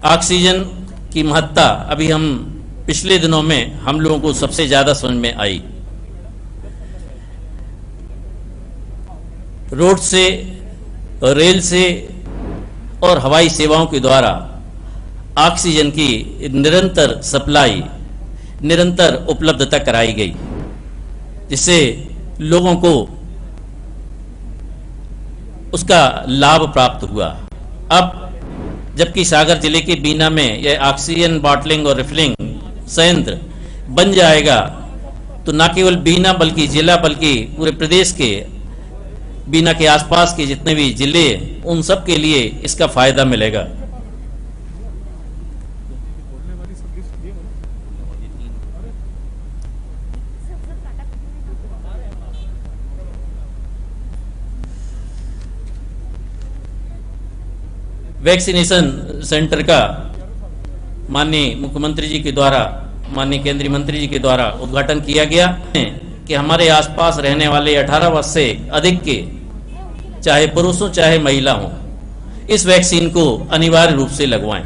Oxygen की महत्ता अभी हम पिछले दिनों में हम लोगों को सबसे ज़्यादा समझ में आई। रोड से, रेल से और हवाई सेवाओं के द्वारा ऑक्सीजन की निरंतर सप्लाई, निरंतर उपलब्धता कराई गई, जिससे लोगों को उसका लाभ प्राप्त हुआ। अब जबकि सागर जिले के बीना में यह ऑक्सीजन बॉटलिंग और रिफिलिंग संयंत्र बन जाएगा, तो न केवल बीना बल्कि जिला, बल्कि पूरे प्रदेश के, बीना के आसपास के जितने भी जिले, उन सब के लिए इसका फायदा मिलेगा। वैक्सीनेशन सेंटर का माननीय मुख्यमंत्री जी के द्वारा, माननीय केंद्रीय मंत्री जी के द्वारा उद्घाटन किया गया है कि हमारे आसपास रहने वाले 18 वर्ष से अधिक के, चाहे पुरुष हो चाहे महिला हो, इस वैक्सीन को अनिवार्य रूप से लगवाएं,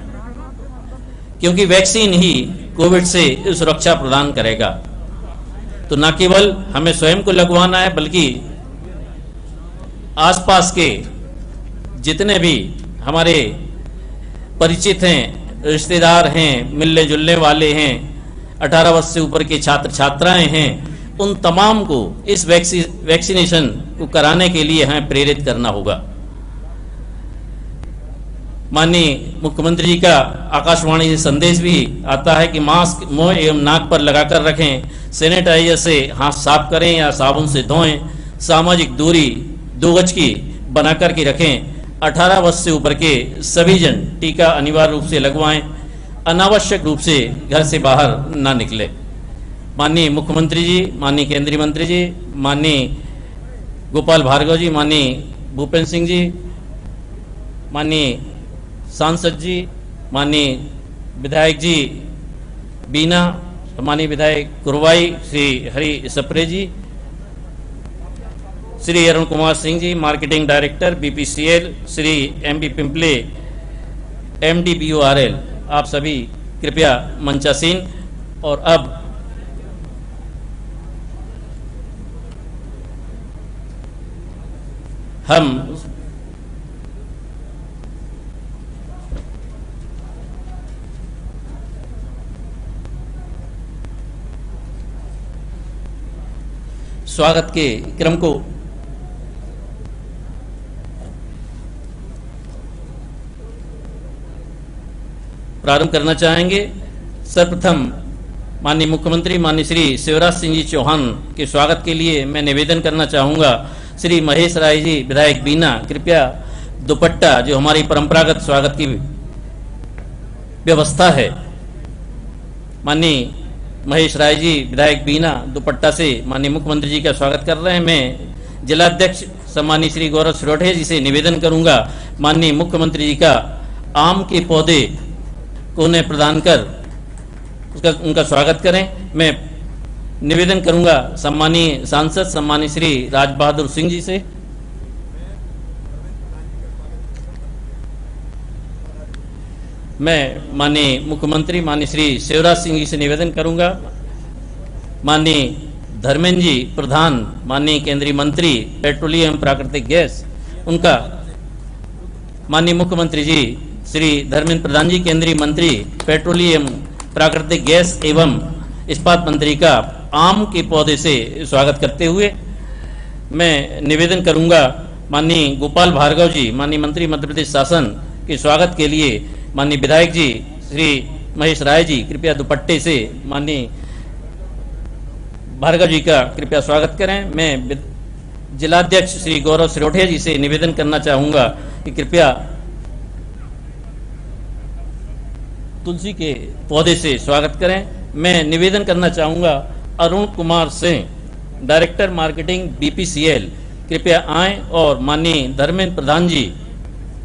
क्योंकि वैक्सीन ही कोविड से सुरक्षा प्रदान करेगा। तो न केवल हमें स्वयं को लगवाना है, बल्कि आसपास के जितने भी हमारे परिचित हैं, रिश्तेदार हैं, मिलने जुलने वाले हैं, 18 वर्ष से ऊपर के छात्र छात्राएं हैं, उन तमाम को इस वैक्सीनेशन को कराने के लिए हमें प्रेरित करना होगा। माननीय मुख्यमंत्री जी का आकाशवाणी से संदेश भी आता है कि मास्क मुंह एवं नाक पर लगाकर रखें, सैनिटाइजर से हाथ साफ करें या साबुन से धोएं, सामाजिक दूरी 2 गज की बनाकर के रखें, 18 वर्ष से ऊपर के सभी जन टीका अनिवार्य रूप से लगवाएं, अनावश्यक रूप से घर से बाहर ना निकले। माननीय मुख्यमंत्री जी, माननीय केंद्रीय मंत्री जी, माननीय गोपाल भार्गव जी, माननीय भूपेंद्र सिंह जी, माननीय सांसद जी, माननीय विधायक जी बीना, माननीय विधायक Kurwai Shri Hari Sapre ji, Shri Arun Kumar Singh ji, marketing director BPCL, Shri MB Pimple MD BORL, आप सभी कृपया मंचासीन। और अब हम स्वागत के क्रम को प्रारंभ करना चाहेंगे। सर्वप्रथम माननीय मुख्यमंत्री माननीय श्री शिवराज सिंह जी चौहान के स्वागत के लिए मैं निवेदन करना चाहूँगा, श्री महेश राय जी विधायक बीना, कृपया दुपट्टा, जो हमारी परंपरागत स्वागत की व्यवस्था है, माननीय महेश राय जी विधायक बीना दुपट्टा से माननीय मुख्यमंत्री जी का स्वागत कर रहे हैं। मैं जिलाध्यक्ष सम्मानीय श्री गौरव सिरोठे जी से निवेदन करूंगा, माननीय मुख्यमंत्री जी का आम के पौधे को उन्हें प्रदान कर उनका स्वागत करें। मैं निवेदन करूंगा सम्मानीय सांसद सम्मानीय श्री राज बहादुर सिंह जी से। मैं माननीय मुख्यमंत्री माननीय श्री शिवराज सिंह जी से निवेदन करूंगा, माननीय धर्मेंद्र जी प्रधान, माननीय केंद्रीय मंत्री पेट्रोलियम प्राकृतिक गैस, उनका माननीय मुख्यमंत्री जी श्री धर्मेंद्र प्रधान जी केंद्रीय मंत्री पेट्रोलियम प्राकृतिक गैस एवं इस्पात मंत्री का आम के पौधे से स्वागत करते हुए मैं निवेदन करूंगा, माननीय गोपाल भार्गव जी माननीय मंत्री मध्य प्रदेश शासन के स्वागत के लिए माननीय विधायक जी श्री महेश राय जी कृपया दुपट्टे से माननीय भार्गव जी का कृपया स्वागत करें। मैं जिलाध्यक्ष श्री गौरव सिरोठे जी से निवेदन करना चाहूँगा कि कृपया तुलसी के पौधे से स्वागत करें। मैं निवेदन करना चाहूँगा Arun Kumar Singh director marketing BPCL कृपया आएँ और माननीय धर्मेंद्र प्रधान जी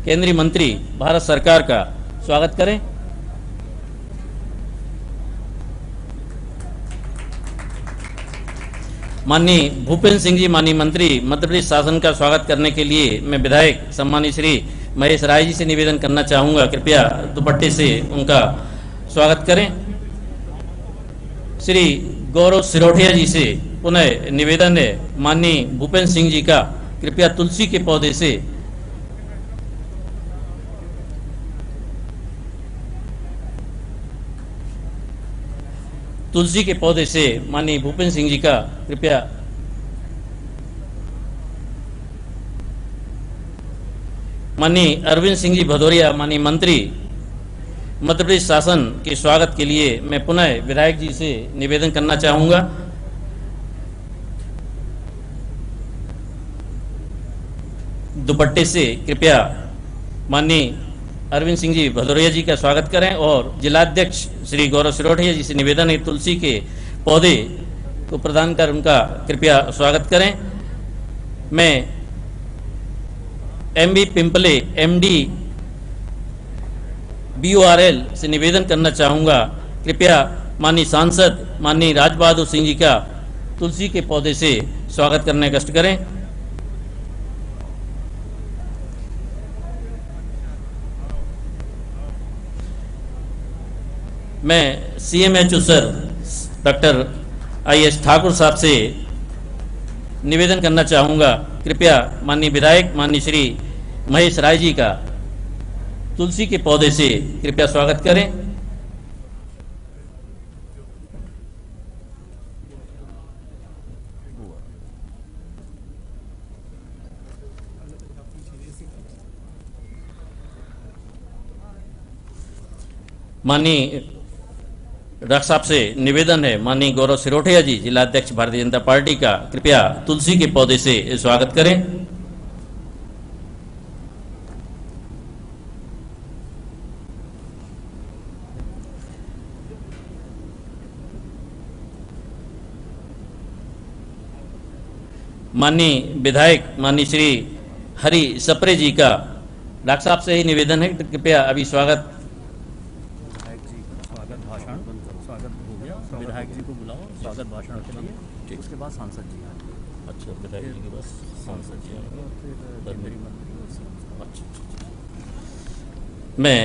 केंद्रीय मंत्री भारत सरकार का स्वागत करें। माननीय भूपेंद्र सिंह जी माननीय मंत्री मध्य प्रदेश शासन का स्वागत करने के लिए मैं विधायक सम्मानीय श्री महेश राय जी से निवेदन करना चाहूँगा, कृपया दुपट्टे से उनका स्वागत करें। श्री गौरव सिरोठिया जी से पुनः निवेदन है, माननीय भूपेंद्र सिंह जी का कृपया तुलसी के पौधे से माननीय भूपेंद्र सिंह जी का कृपया माननीय अरविंद सिंह जी भदौरिया, माननीय मंत्री मध्य प्रदेश शासन के स्वागत के लिए मैं पुनः विधायक जी से निवेदन करना चाहूँगा। दुपट्टे से कृपया माननीय अरविंद सिंह जी भदौरिया जी का स्वागत करें और जिलाध्यक्ष श्री गौरव सिरोठिया जी से निवेदन है तुलसी के पौधे को प्रदान कर उनका कृपया स्वागत करें। मैं एमबी पिंपले एमडी BORL से निवेदन करना चाहूँगा, कृपया माननीय सांसद माननीय राज बहादुर सिंह जी का तुलसी के पौधे से स्वागत करने का कष्ट करें। मैं CMHO sir doctor IS Thakur साहब से निवेदन करना चाहूँगा, कृपया माननीय विधायक माननीय श्री महेश राय जी का तुलसी के पौधे से कृपया स्वागत करें। माननीय डॉक्टर साहब से निवेदन है, माननीय गौरव सिरोठिया जी जिलाध्यक्ष भारतीय जनता पार्टी का कृपया तुलसी के पौधे से स्वागत करें। माननीय विधायक माननीय श्री हरि सप्रे जी का डॉक्टर साहब से ही निवेदन है, कृपया अभी स्वागत हो गया। विधायक जी को बुलाओ स्वागत भाषण के लिए, ठीक, उसके बाद सांसद जी। अच्छा, विधायक जी के बाद सांसद जी। मैं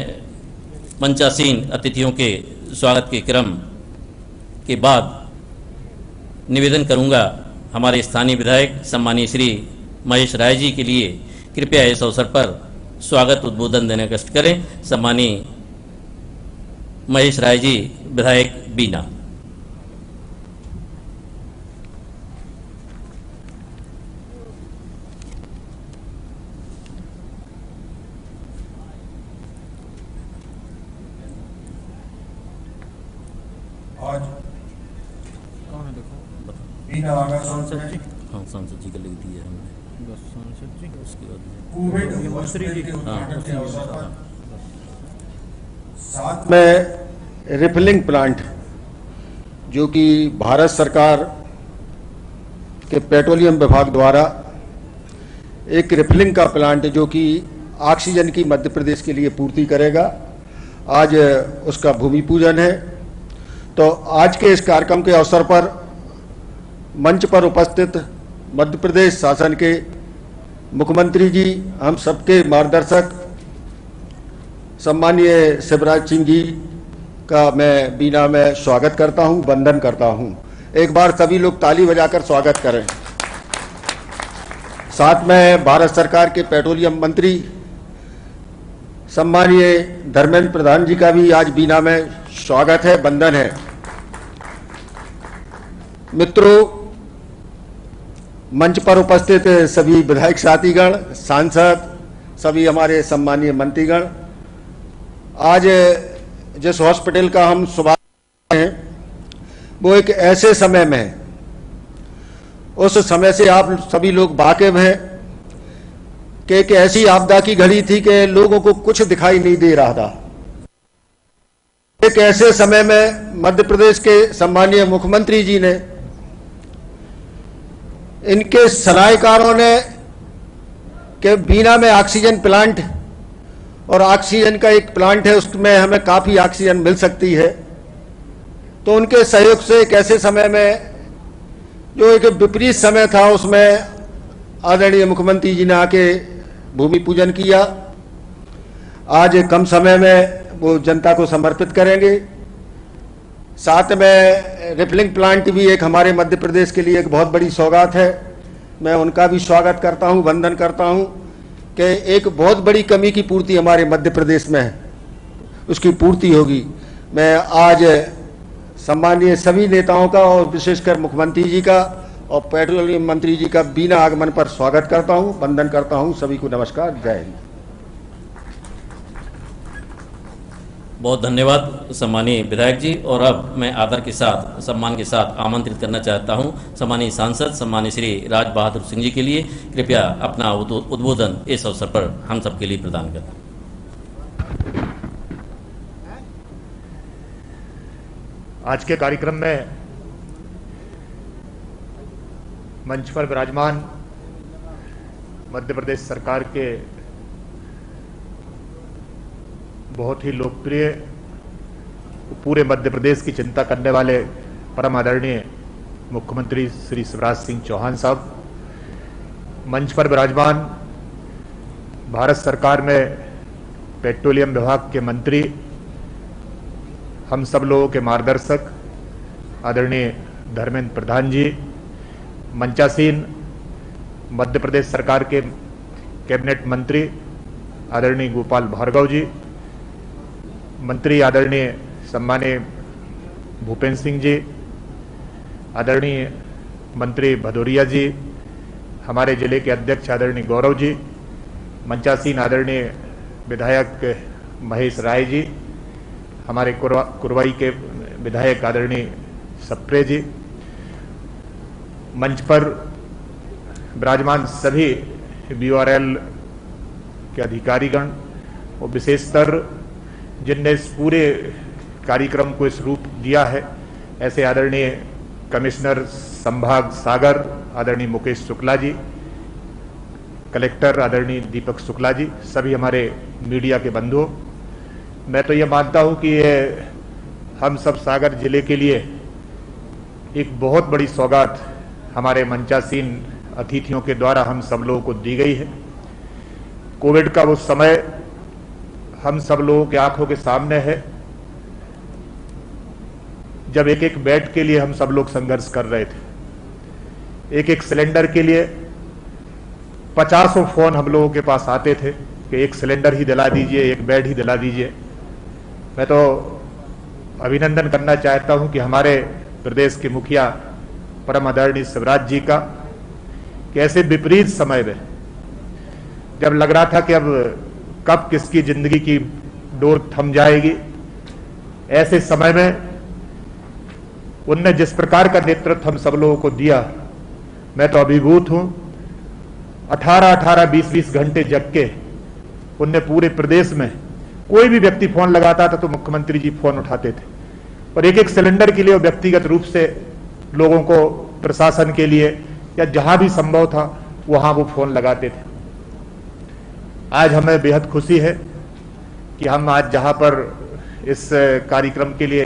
मंचासीन अतिथियों के स्वागत के क्रम के बाद निवेदन करूंगा हमारे स्थानीय विधायक सम्मानीय श्री महेश राय जी के लिए कृपया इस अवसर पर स्वागत उद्बोधन देने का कष्ट करें। सम्मानीय महेश राय जी, विधायक बीना। आज बीना सांसद जी, हाँ सांसद जी का लिख दिया हमने, बस सांसद जी, उसके बाद कोविड हॉस्पिटल के उद्घाटन के अवसर पर साथ में रिफिलिंग प्लांट जो कि भारत सरकार के पेट्रोलियम विभाग द्वारा एक रिफिलिंग का प्लांट जो कि ऑक्सीजन की मध्य प्रदेश के लिए पूर्ति करेगा, आज उसका भूमि पूजन है। तो आज के इस कार्यक्रम के अवसर पर मंच पर उपस्थित मध्य प्रदेश शासन के मुख्यमंत्री जी, हम सबके मार्गदर्शक सम्मानीय शिवराज सिंह जी का मैं बीना में स्वागत करता हूं, वंदन करता हूं। एक बार सभी लोग ताली बजाकर स्वागत करें। साथ में भारत सरकार के पेट्रोलियम मंत्री सम्मानीय धर्मेंद्र प्रधान जी का भी आज बीना में स्वागत है, वंदन है। मित्रों, मंच पर उपस्थित सभी विधायक साथीगण, सांसद, सभी हमारे सम्मानीय मंत्रीगण, आज जिस हॉस्पिटल का हम शुभारंभ हैं वो एक ऐसे समय में है, उस समय से आप सभी लोग वाकिफ हैं कि एक ऐसी आपदा की घड़ी थी कि लोगों को कुछ दिखाई नहीं दे रहा था। एक ऐसे समय में मध्य प्रदेश के सम्मानीय मुख्यमंत्री जी ने, इनके सलाहकारों ने कि बीना में ऑक्सीजन प्लांट और ऑक्सीजन का एक प्लांट है, उसमें हमें काफ़ी ऑक्सीजन मिल सकती है। तो उनके सहयोग से एक ऐसे समय में जो एक विपरीत समय था, उसमें आदरणीय मुख्यमंत्री जी ने आके भूमि पूजन किया आज कम समय में वो जनता को समर्पित करेंगे। साथ में रिफिलिंग प्लांट भी एक हमारे मध्य प्रदेश के लिए एक बहुत बड़ी सौगात है। मैं उनका भी स्वागत करता हूं, वंदन करता हूं कि एक बहुत बड़ी कमी की पूर्ति हमारे मध्य प्रदेश में है, उसकी पूर्ति होगी। मैं आज सम्मानीय सभी नेताओं का और विशेषकर मुख्यमंत्री जी का और पेट्रोलियम मंत्री जी का बिना आगमन पर स्वागत करता हूं, वंदन करता हूं। सभी को नमस्कार, जय हिंद। बहुत धन्यवाद सम्मानीय विधायक जी। और अब मैं आदर के साथ, सम्मान के साथ आमंत्रित करना चाहता हूं सम्मानीय सांसद सम्मानीय श्री राज बहादुर सिंह जी के लिए। कृपया अपना उद्बोधन इस अवसर पर हम सबके लिए प्रदान करें। आज के कार्यक्रम में मंच पर विराजमान मध्य प्रदेश सरकार के बहुत ही लोकप्रिय, पूरे मध्य प्रदेश की चिंता करने वाले परम आदरणीय मुख्यमंत्री श्री शिवराज सिंह चौहान साहब, मंच पर विराजमान भारत सरकार में पेट्रोलियम विभाग के मंत्री, हम सब लोगों के मार्गदर्शक आदरणीय धर्मेंद्र प्रधान जी, मंचासीन मध्य प्रदेश सरकार के कैबिनेट मंत्री आदरणीय गोपाल भार्गव जी, मंत्री आदरणीय सम्मानीय भूपेंद्र सिंह जी, आदरणीय मंत्री भदौरिया जी, हमारे जिले के अध्यक्ष आदरणीय गौरव जी, मंचासीन आदरणीय विधायक महेश राय जी, हमारे कुरवाई के विधायक आदरणीय सप्रे जी, मंच पर विराजमान सभी BORL के अधिकारीगण और विशेषतर जिनने इस पूरे कार्यक्रम को इस रूप दिया है, ऐसे आदरणीय कमिश्नर संभाग सागर आदरणीय मुकेश शुक्ला जी, कलेक्टर आदरणीय दीपक शुक्ला जी, सभी हमारे मीडिया के बंधुओं, मैं तो ये मानता हूं कि ये हम सब सागर जिले के लिए एक बहुत बड़ी सौगात हमारे मंचासीन अतिथियों के द्वारा हम सब लोगों को दी गई है। कोविड का वो समय हम सब लोगों के आंखों के सामने है, जब एक एक बेड के लिए हम सब लोग संघर्ष कर रहे थे। एक एक सिलेंडर के लिए 50 फोन हम लोगों के पास आते थे कि एक सिलेंडर ही दिला दीजिए, एक बेड ही दिला दीजिए। मैं तो अभिनंदन करना चाहता हूं कि हमारे प्रदेश के मुखिया परम आदरणीय शिवराज जी का, कि ऐसे विपरीत समय में जब लग रहा था कि अब कब किसकी जिंदगी की डोर थम जाएगी, ऐसे समय में उनने जिस प्रकार का नेतृत्व हम सब लोगों को दिया, मैं तो अभिभूत हूं। 18-18, 20-20 घंटे जग के उनने पूरे प्रदेश में कोई भी व्यक्ति फोन लगाता था तो मुख्यमंत्री जी फोन उठाते थे और एक एक सिलेंडर के लिए वो व्यक्तिगत रूप से लोगों को, प्रशासन के लिए या जहां भी संभव था वहां वो फोन लगाते थे। आज हमें बेहद खुशी है कि हम आज जहां पर इस कार्यक्रम के लिए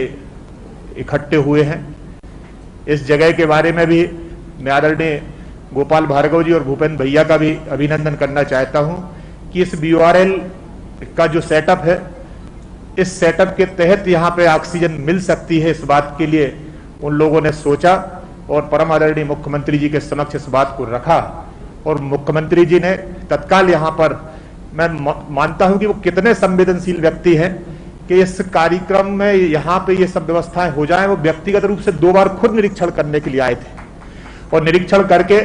इकट्ठे हुए हैं, इस जगह के बारे में भी मैं आदरणीय गोपाल भार्गव जी और भूपेंद्र भैया का भी अभिनंदन करना चाहता हूं कि इस BORL का जो सेटअप है, इस सेटअप के तहत यहां पे ऑक्सीजन मिल सकती है, इस बात के लिए उन लोगों ने सोचा और परम आदरणीय मुख्यमंत्री जी के समक्ष इस बात को रखा और मुख्यमंत्री जी ने तत्काल यहां पर, मैं मानता हूं कि वो कितने संवेदनशील व्यक्ति हैं कि इस कार्यक्रम में यहां पे ये सब व्यवस्थाएं हो जाएं। वो व्यक्तिगत रूप से 2 बार खुद निरीक्षण करने के लिए आए थे और निरीक्षण करके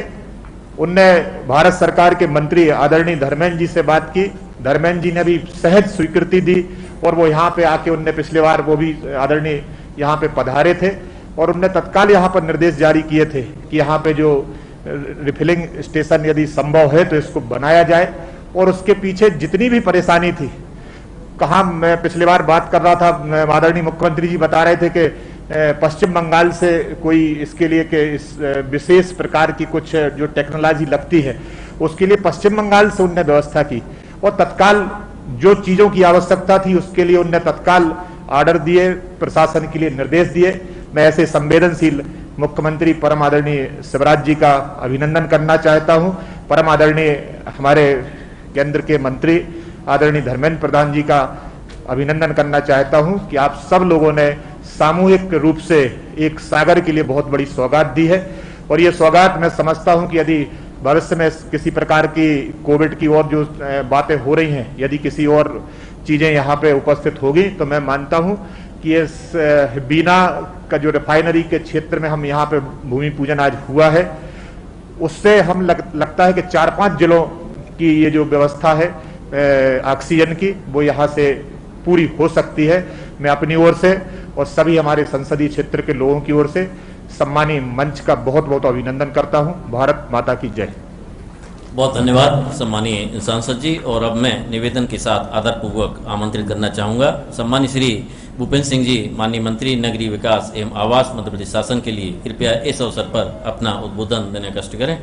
उनने भारत सरकार के मंत्री आदरणीय धर्मेंद्र जी से बात की। धर्मेंद्र जी ने भी सहज स्वीकृति दी और वो यहाँ पे आके उनने पिछले बार वो भी आदरणीय यहाँ पे पधारे थे और उनने तत्काल यहाँ पर निर्देश जारी किए थे कि यहाँ पे जो रिफिलिंग स्टेशन यदि संभव है तो इसको बनाया जाए। और उसके पीछे जितनी भी परेशानी थी, कहाँ मैं पिछली बार बात कर रहा था, आदरणीय मुख्यमंत्री जी बता रहे थे कि पश्चिम बंगाल से कोई इसके लिए कि इस विशेष प्रकार की कुछ जो टेक्नोलॉजी लगती है उसके लिए पश्चिम बंगाल से उनने व्यवस्था की और तत्काल जो चीजों की आवश्यकता थी उसके लिए उनने तत्काल ऑर्डर दिए, प्रशासन के लिए निर्देश दिए। मैं ऐसे संवेदनशील मुख्यमंत्री परम आदरणीय शिवराज जी का अभिनंदन करना चाहता हूं। परम आदरणीय हमारे केंद्र के मंत्री आदरणीय धर्मेंद्र प्रधान जी का अभिनंदन करना चाहता हूं कि आप सब लोगों ने सामूहिक रूप से एक सागर के लिए बहुत बड़ी सौगात दी है। और ये सौगात मैं समझता हूं कि यदि भविष्य में किसी प्रकार की कोविड की और जो बातें हो रही हैं, यदि किसी और चीजें यहाँ पे उपस्थित होगी, तो मैं मानता हूं कि इस बीना का जो रिफाइनरी के क्षेत्र में हम यहाँ पे भूमि पूजन आज हुआ है, उससे हम लगता है कि 4-5 जिलों की ये जो व्यवस्था है ऑक्सीजन की, वो यहाँ से पूरी हो सकती है। मैं अपनी ओर से और सभी हमारे संसदीय क्षेत्र के लोगों की ओर से सम्मानीय मंच का बहुत बहुत अभिनंदन करता हूं। भारत माता की जय। बहुत धन्यवाद सम्मानीय सांसद जी। और अब मैं निवेदन के साथ आदरपूर्वक आमंत्रित करना चाहूँगा सम्मानीय श्री भूपेंद्र सिंह जी, माननीय मंत्री नगरीय विकास एवं आवास मध्य प्रदेश शासन के लिए, कृपया इस अवसर पर अपना उद्बोधन देने का कष्ट करें।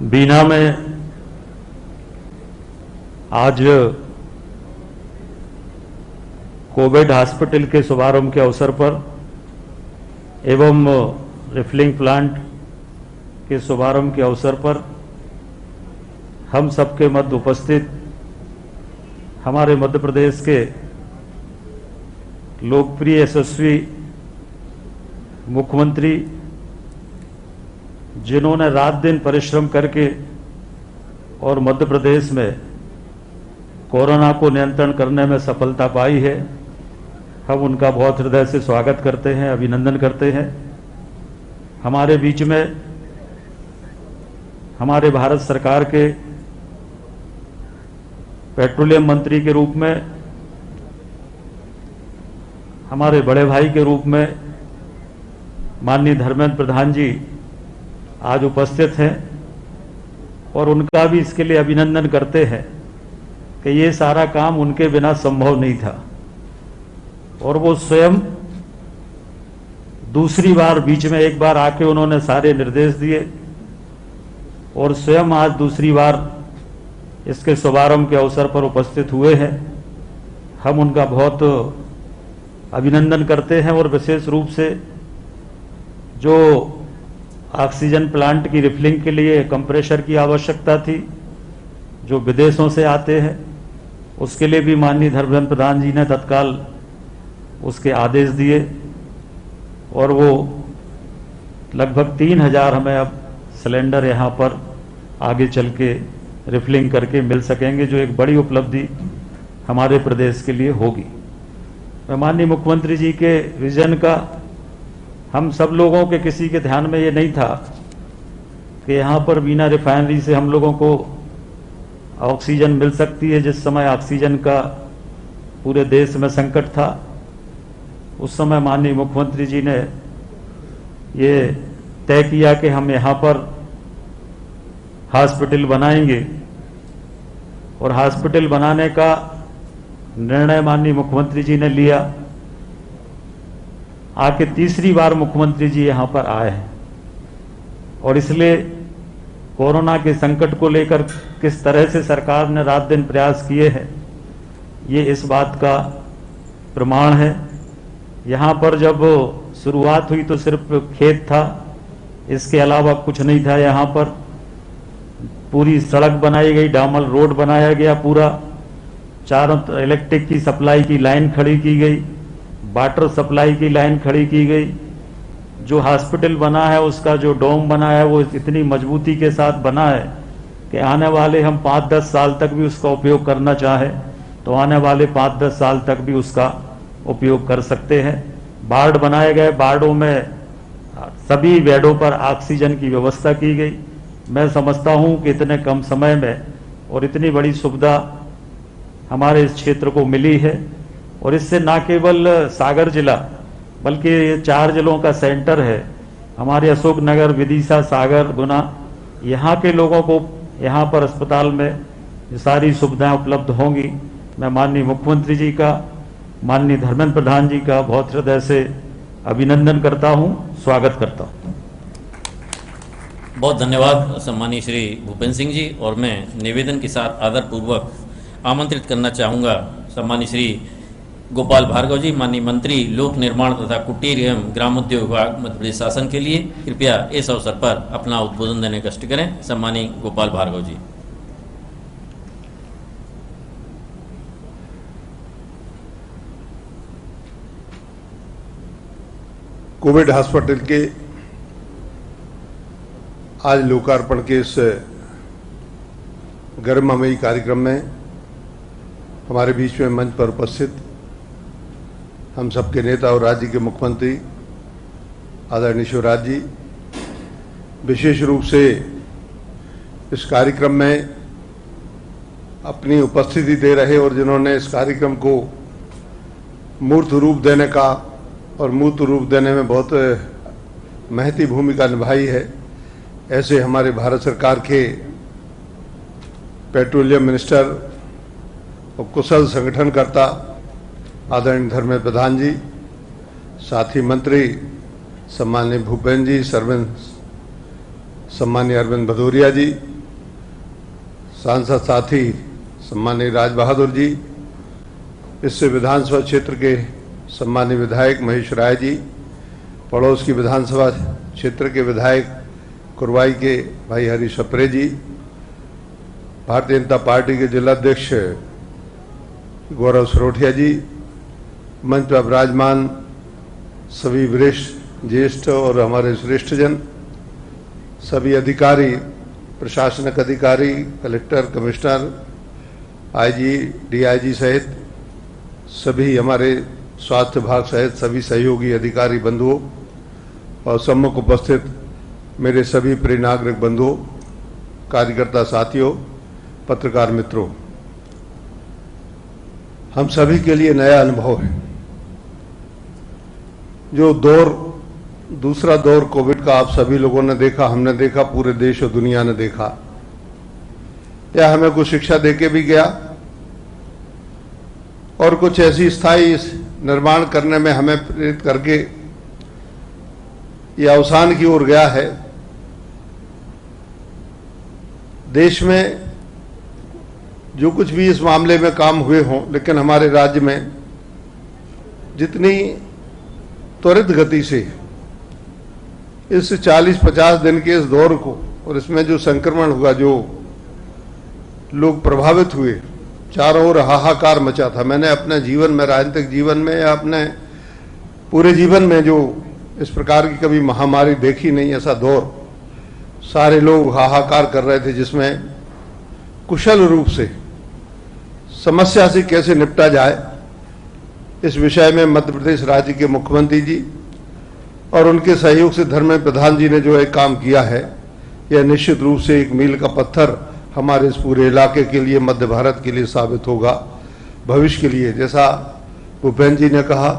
बीना में आज कोविड हॉस्पिटल के शुभारंभ के अवसर पर एवं रिफिलिंग प्लांट के शुभारंभ के अवसर पर हम सबके मध्य उपस्थित हमारे मध्य प्रदेश के लोकप्रिय यशस्वी मुख्यमंत्री, जिन्होंने रात दिन परिश्रम करके और मध्य प्रदेश में कोरोना को नियंत्रण करने में सफलता पाई है, हम उनका बहुत हृदय से स्वागत करते हैं, अभिनंदन करते हैं। हमारे बीच में हमारे भारत सरकार के पेट्रोलियम मंत्री के रूप में, हमारे बड़े भाई के रूप में माननीय धर्मेंद्र प्रधान जी आज उपस्थित हैं और उनका भी इसके लिए अभिनंदन करते हैं कि ये सारा काम उनके बिना संभव नहीं था। और वो स्वयं दूसरी बार, बीच में एक बार आके उन्होंने सारे निर्देश दिए और स्वयं आज दूसरी बार इसके शुभारंभ के अवसर पर उपस्थित हुए हैं। हम उनका बहुत अभिनंदन करते हैं और विशेष रूप से जो ऑक्सीजन प्लांट की रिफिलिंग के लिए कंप्रेशर की आवश्यकता थी, जो विदेशों से आते हैं, उसके लिए भी माननीय धर्मेंद्र प्रधान जी ने तत्काल उसके आदेश दिए और वो लगभग 3000 हमें अब सिलेंडर यहाँ पर आगे चल के रिफिलिंग करके मिल सकेंगे, जो एक बड़ी उपलब्धि हमारे प्रदेश के लिए होगी। मैं माननीय मुख्यमंत्री जी के विजन का, हम सब लोगों के किसी के ध्यान में ये नहीं था कि यहाँ पर बीना रिफाइनरी से हम लोगों को ऑक्सीजन मिल सकती है। जिस समय ऑक्सीजन का पूरे देश में संकट था, उस समय माननीय मुख्यमंत्री जी ने ये तय किया कि हम यहाँ पर हॉस्पिटल बनाएंगे और हॉस्पिटल बनाने का निर्णय माननीय मुख्यमंत्री जी ने लिया। आके तीसरी बार मुख्यमंत्री जी यहाँ पर आए हैं और इसलिए कोरोना के संकट को लेकर किस तरह से सरकार ने रात दिन प्रयास किए हैं, ये इस बात का प्रमाण है। यहाँ पर जब शुरुआत हुई तो सिर्फ खेत था, इसके अलावा कुछ नहीं था। यहाँ पर पूरी सड़क बनाई गई, डामर रोड बनाया गया, पूरा चारों इलेक्ट्रिक की सप्लाई की लाइन खड़ी की गई, वाटर सप्लाई की लाइन खड़ी की गई। जो हॉस्पिटल बना है, उसका जो डोम बना है, वो इतनी मजबूती के साथ बना है कि आने वाले हम 5-10 साल तक भी उसका उपयोग करना चाहें तो आने वाले 5-10 साल तक भी उसका उपयोग कर सकते हैं। वार्ड बनाए गए, वार्डों में सभी बेडों पर ऑक्सीजन की व्यवस्था की गई। मैं समझता हूं कि इतने कम समय में और इतनी बड़ी सुविधा हमारे इस क्षेत्र को मिली है और इससे न केवल सागर जिला बल्कि ये 4 जिलों का सेंटर है। हमारे अशोकनगर, विदिशा, सागर, गुना, यहाँ के लोगों को यहाँ पर अस्पताल में ये सारी सुविधाएं उपलब्ध होंगी। मैं माननीय मुख्यमंत्री जी का, माननीय धर्मेंद्र प्रधान जी का बहुत हृदय से अभिनंदन करता हूँ, स्वागत करता हूँ। बहुत धन्यवाद सम्मानीय श्री भूपेंद्र सिंह जी। और मैं निवेदन के साथ आदरपूर्वक आमंत्रित करना चाहूँगा सम्मानीय श्री गोपाल भार्गव जी, माननीय मंत्री लोक निर्माण तथा कुटीर एवं ग्रामोद्योग विभाग मध्य प्रदेश शासन के लिए कृपया इस अवसर पर अपना उद्बोधन देने का कष्ट करें। सम्मानीय गोपाल भार्गव जी। कोविड हॉस्पिटल के आज लोकार्पण के इस गर्ममयी कार्यक्रम में हमारे बीच में मंच पर उपस्थित हम सबके नेता और राज्य के मुख्यमंत्री आदरणीय शिवराज जी, विशेष रूप से इस कार्यक्रम में अपनी उपस्थिति दे रहे और जिन्होंने इस कार्यक्रम को मूर्त रूप देने का और मूर्त रूप देने में बहुत महती भूमिका निभाई है, ऐसे हमारे भारत सरकार के पेट्रोलियम मिनिस्टर और कुशल संगठनकर्ता आदरणीय धर्मेंद्र प्रधान जी, साथी मंत्री सम्माननीय भूपेन्द्र जी, सम्माननीय अरविंद भदौरिया जी, सांसद साथी सम्माननीय राज बहादुर जी, इससे विधानसभा क्षेत्र के सम्माननीय विधायक महेश राय जी, पड़ोस की विधानसभा क्षेत्र के विधायक कुरवाई के भाई हरी सप्रे जी, भारतीय जनता पार्टी के जिलाध्यक्ष गौरव सरोठिया जी, मंच पर विराजमान सभी वरिष्ठ ज्येष्ठ और हमारे श्रेष्ठ जन, सभी अधिकारी, प्रशासनिक अधिकारी, कलेक्टर, कमिश्नर, आईजी, डीआईजी सहित सभी हमारे स्वास्थ्य विभाग सहित सभी सहयोगी अधिकारी बंधुओं और सम्मुख उपस्थित मेरे सभी प्रिय नागरिक बंधुओं, कार्यकर्ता साथियों, पत्रकार मित्रों, हम सभी के लिए नया अनुभव है। जो दूसरा दौर कोविड का आप सभी लोगों ने देखा, हमने देखा, पूरे देश और दुनिया ने देखा, यह हमें कुछ शिक्षा देके भी गया और कुछ ऐसी स्थायी निर्माण करने में हमें प्रेरित करके यह अवसान की ओर गया है। देश में जो कुछ भी इस मामले में काम हुए हों, लेकिन हमारे राज्य में जितनी त्वरित गति से इस 40-50 दिन के इस दौर को और इसमें जो संक्रमण हुआ, जो लोग प्रभावित हुए, चारों ओर हाहाकार मचा था। मैंने अपने जीवन में, राजनीतिक जीवन में या अपने पूरे जीवन में जो इस प्रकार की कभी महामारी देखी नहीं, ऐसा दौर। सारे लोग हाहाकार कर रहे थे, जिसमें कुशल रूप से समस्या से कैसे निपटा जाए, इस विषय में मध्य प्रदेश राज्य के मुख्यमंत्री जी और उनके सहयोग से धर्मेंद्र प्रधान जी ने जो एक काम किया है, यह निश्चित रूप से एक मील का पत्थर हमारे इस पूरे इलाके के लिए, मध्य भारत के लिए साबित होगा भविष्य के लिए। जैसा भूपेन्द्र जी ने कहा,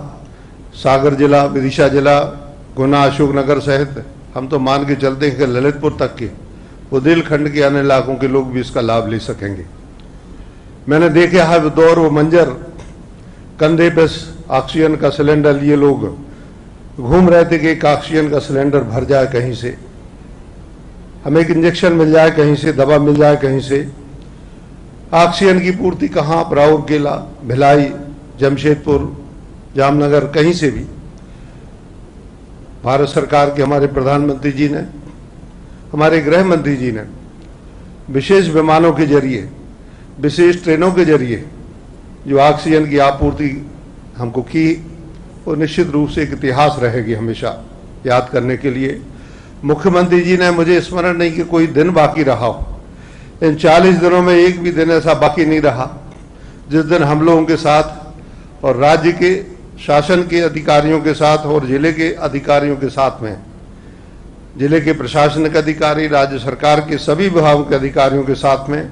सागर जिला, विदिशा जिला, गुना, अशोकनगर सहित हम तो मान के चलते हैं कि ललितपुर तक के बुंदेलखंड के अन्य इलाकों के लोग भी इसका लाभ ले सकेंगे। मैंने देखा है वो दौर, वो मंजर, कंधे पे ऑक्सीजन का सिलेंडर लिए लोग घूम रहे थे कि एक ऑक्सीजन का सिलेंडर भर जाए कहीं से, हमें एक इंजेक्शन मिल जाए कहीं से, दवा मिल जाए कहीं से। ऑक्सीजन की पूर्ति कहाँ, राउरकेला, भिलाई, जमशेदपुर, जामनगर, कहीं से भी भारत सरकार के हमारे प्रधानमंत्री जी ने, हमारे गृह मंत्री जी ने विशेष विमानों के जरिए, विशेष ट्रेनों के जरिए जो ऑक्सीजन की आपूर्ति हमको की, वो निश्चित रूप से एक इतिहास रहेगी हमेशा याद करने के लिए। मुख्यमंत्री जी ने, मुझे स्मरण नहीं कि कोई दिन बाकी रहा हो, इन 40 दिनों में एक भी दिन ऐसा बाकी नहीं रहा जिस दिन हम लोगों के साथ और राज्य के शासन के अधिकारियों के साथ और जिले के अधिकारियों के साथ में, जिले के प्रशासनिक अधिकारी, राज्य सरकार के सभी विभागों के अधिकारियों के साथ में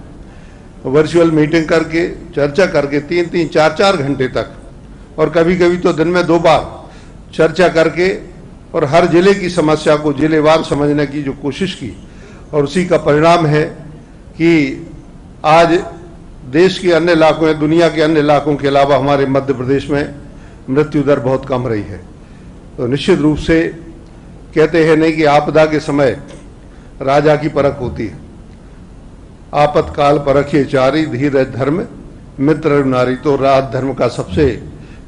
वर्चुअल मीटिंग करके, चर्चा करके 3-3, 4-4 घंटे तक, और कभी कभी तो दिन में 2 बार चर्चा करके और हर जिले की समस्या को जिलेवार समझने की जो कोशिश की, और उसी का परिणाम है कि आज देश के अन्य इलाकों में, दुनिया के अन्य इलाकों के अलावा हमारे मध्य प्रदेश में मृत्यु दर बहुत कम रही है। तो निश्चित रूप से कहते हैं नहीं कि आपदा के समय राजा की परख होती है, आपातकाल परखिए चारी, धीरज धर्म मित्र नारी। तो राज धर्म का सबसे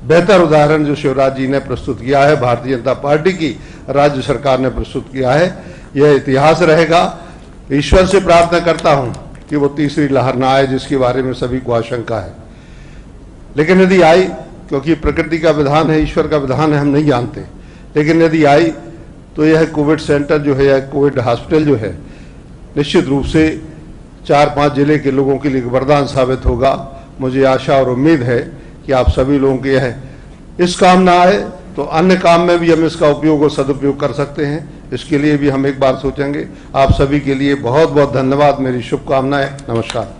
बेहतर उदाहरण जो शिवराज जी ने प्रस्तुत किया है, भारतीय जनता पार्टी की राज्य सरकार ने प्रस्तुत किया है, यह इतिहास रहेगा। ईश्वर से प्रार्थना करता हूं कि वो तीसरी लहर ना आए जिसके बारे में सभी को आशंका है, लेकिन यदि आई, क्योंकि प्रकृति का विधान है, ईश्वर का विधान है, हम नहीं जानते, लेकिन यदि आई तो यह कोविड सेंटर जो है, यह कोविड हॉस्पिटल जो है, निश्चित रूप से 4-5 जिले के लोगों के लिए वरदान साबित होगा। मुझे आशा और उम्मीद है कि आप सभी लोगों के यह इस काम ना आए तो अन्य काम में भी हम इसका उपयोग और सदुपयोग कर सकते हैं, इसके लिए भी हम एक बार सोचेंगे। आप सभी के लिए बहुत बहुत धन्यवाद, मेरी शुभकामनाएं, नमस्कार।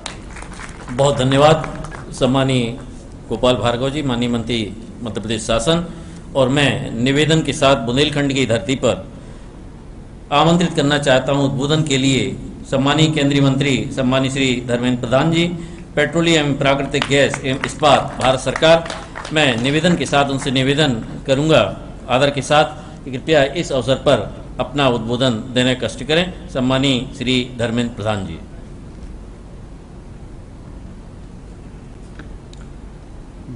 बहुत धन्यवाद सम्मानीय गोपाल भार्गव जी, माननीय मंत्री मध्य प्रदेश शासन। और मैं निवेदन के साथ बुंदेलखंड की धरती पर आमंत्रित करना चाहता हूं उद्बोधन के लिए सम्मानीय केंद्रीय मंत्री सम्मानीय श्री धर्मेंद्र प्रधान जी, पेट्रोलियम एवं प्राकृतिक गैस एवं इस्पात भारत सरकार। मैं निवेदन के साथ उनसे निवेदन करूंगा आदर के साथ कि कृपया इस अवसर पर अपना उद्बोधन देने का कष्ट करें। सम्मानीय श्री धर्मेंद्र प्रधान जी।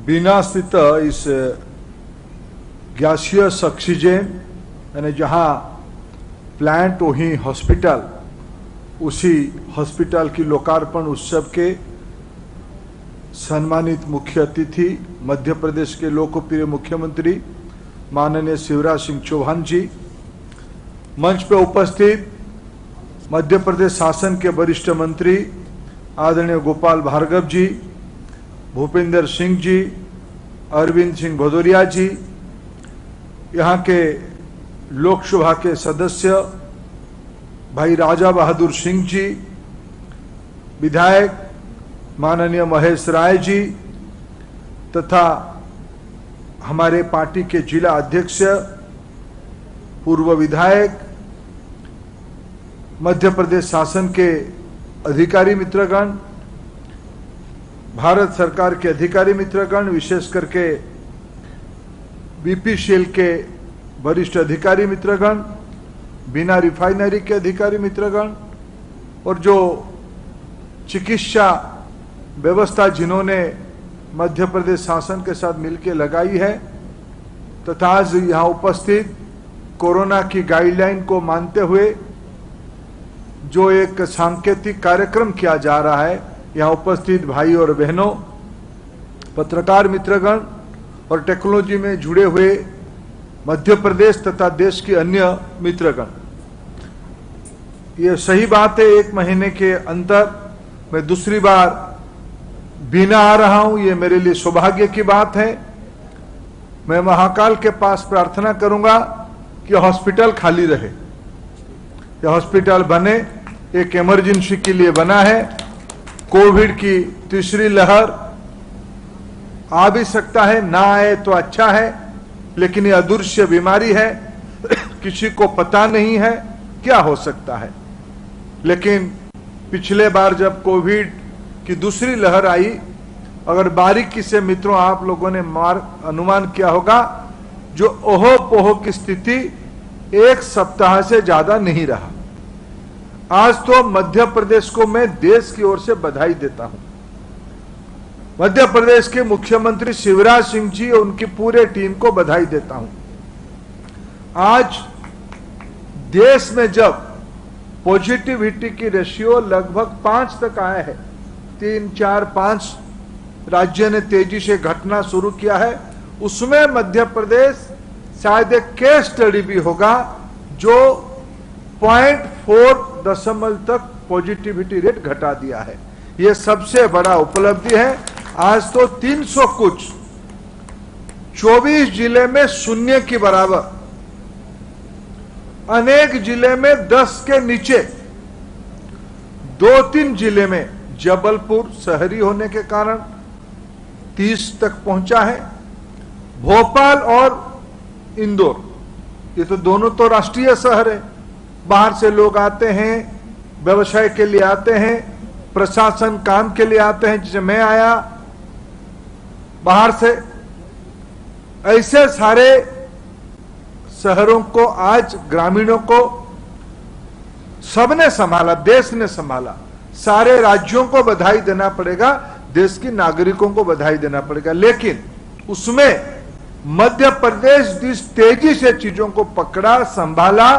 बीना स्थित इस गैसियस ऑक्सीजन यानी जहां प्लांट वहीं हॉस्पिटल, उसी हॉस्पिटल की लोकार्पण उत्सव के सम्मानित मुख्य अतिथि मध्य प्रदेश के लोकप्रिय मुख्यमंत्री माननीय शिवराज सिंह चौहान जी, मंच पर उपस्थित मध्य प्रदेश शासन के वरिष्ठ मंत्री आदरणीय गोपाल भार्गव जी, भूपेंद्र सिंह जी, अरविंद सिंह भदौरिया जी, यहाँ के लोकसभा के सदस्य भाई राजा बहादुर सिंह जी, विधायक माननीय महेश राय जी तथा हमारे पार्टी के जिला अध्यक्ष, पूर्व विधायक, मध्य प्रदेश शासन के अधिकारी मित्रगण, भारत सरकार के अधिकारी मित्रगण, विशेष करके बीपीसीएल के वरिष्ठ अधिकारी मित्रगण, बिना रिफाइनरी के अधिकारी मित्रगण और जो चिकित्सा व्यवस्था जिन्होंने मध्य प्रदेश शासन के साथ मिलकर लगाई है तथा आज यहाँ उपस्थित कोरोना की गाइडलाइन को मानते हुए जो एक सांकेतिक कार्यक्रम किया जा रहा है, यहाँ उपस्थित भाई और बहनों, पत्रकार मित्रगण और टेक्नोलॉजी में जुड़े हुए मध्य प्रदेश तथा देश के अन्य मित्रगण, ये सही बात है, 1 महीने के अंतर मैं दूसरी बार बीना आ रहा हूं, ये मेरे लिए सौभाग्य की बात है। मैं महाकाल के पास प्रार्थना करूंगा कि हॉस्पिटल खाली रहे, ये हॉस्पिटल बने, एक इमरजेंसी के लिए बना है। कोविड की तीसरी लहर आ भी सकता है, ना आए तो अच्छा है, लेकिन ये अदृश्य बीमारी है, किसी को पता नहीं है क्या हो सकता है। लेकिन पिछले बार जब कोविड की दूसरी लहर आई, अगर बारीकी से मित्रों आप लोगों ने अनुमान किया होगा, जो ओहो पोहो की स्थिति 1 सप्ताह से ज्यादा नहीं रहा। आज तो मध्य प्रदेश को मैं देश की ओर से बधाई देता हूं। मध्य प्रदेश के मुख्यमंत्री शिवराज सिंह जी और उनकी पूरे टीम को बधाई देता हूं। आज देश में जब पॉजिटिविटी की रेशियो लगभग 5 तक आया है, 3, 4, 5 राज्य ने तेजी से घटना शुरू किया है, उसमें मध्य प्रदेश शायद एक केस स्टडी भी होगा जो 0.4 दशमलव तक पॉजिटिविटी रेट घटा दिया है। यह सबसे बड़ा उपलब्धि है। आज तो 300 कुछ 24 जिले में 0 के बराबर, अनेक जिले में 10 के नीचे, 2-3 जिले में जबलपुर शहरी होने के कारण 30 तक पहुंचा है। भोपाल और इंदौर, ये तो दोनों तो राष्ट्रीय शहर है, बाहर से लोग आते हैं, व्यवसाय के लिए आते हैं, प्रशासन काम के लिए आते हैं, जैसे मैं आया बाहर से। ऐसे सारे शहरों को आज ग्रामीणों को सबने संभाला, देश ने संभाला। सारे राज्यों को बधाई देना पड़ेगा, देश के नागरिकों को बधाई देना पड़ेगा। लेकिन उसमें मध्य प्रदेश जिस तेजी से चीजों को पकड़ा, संभाला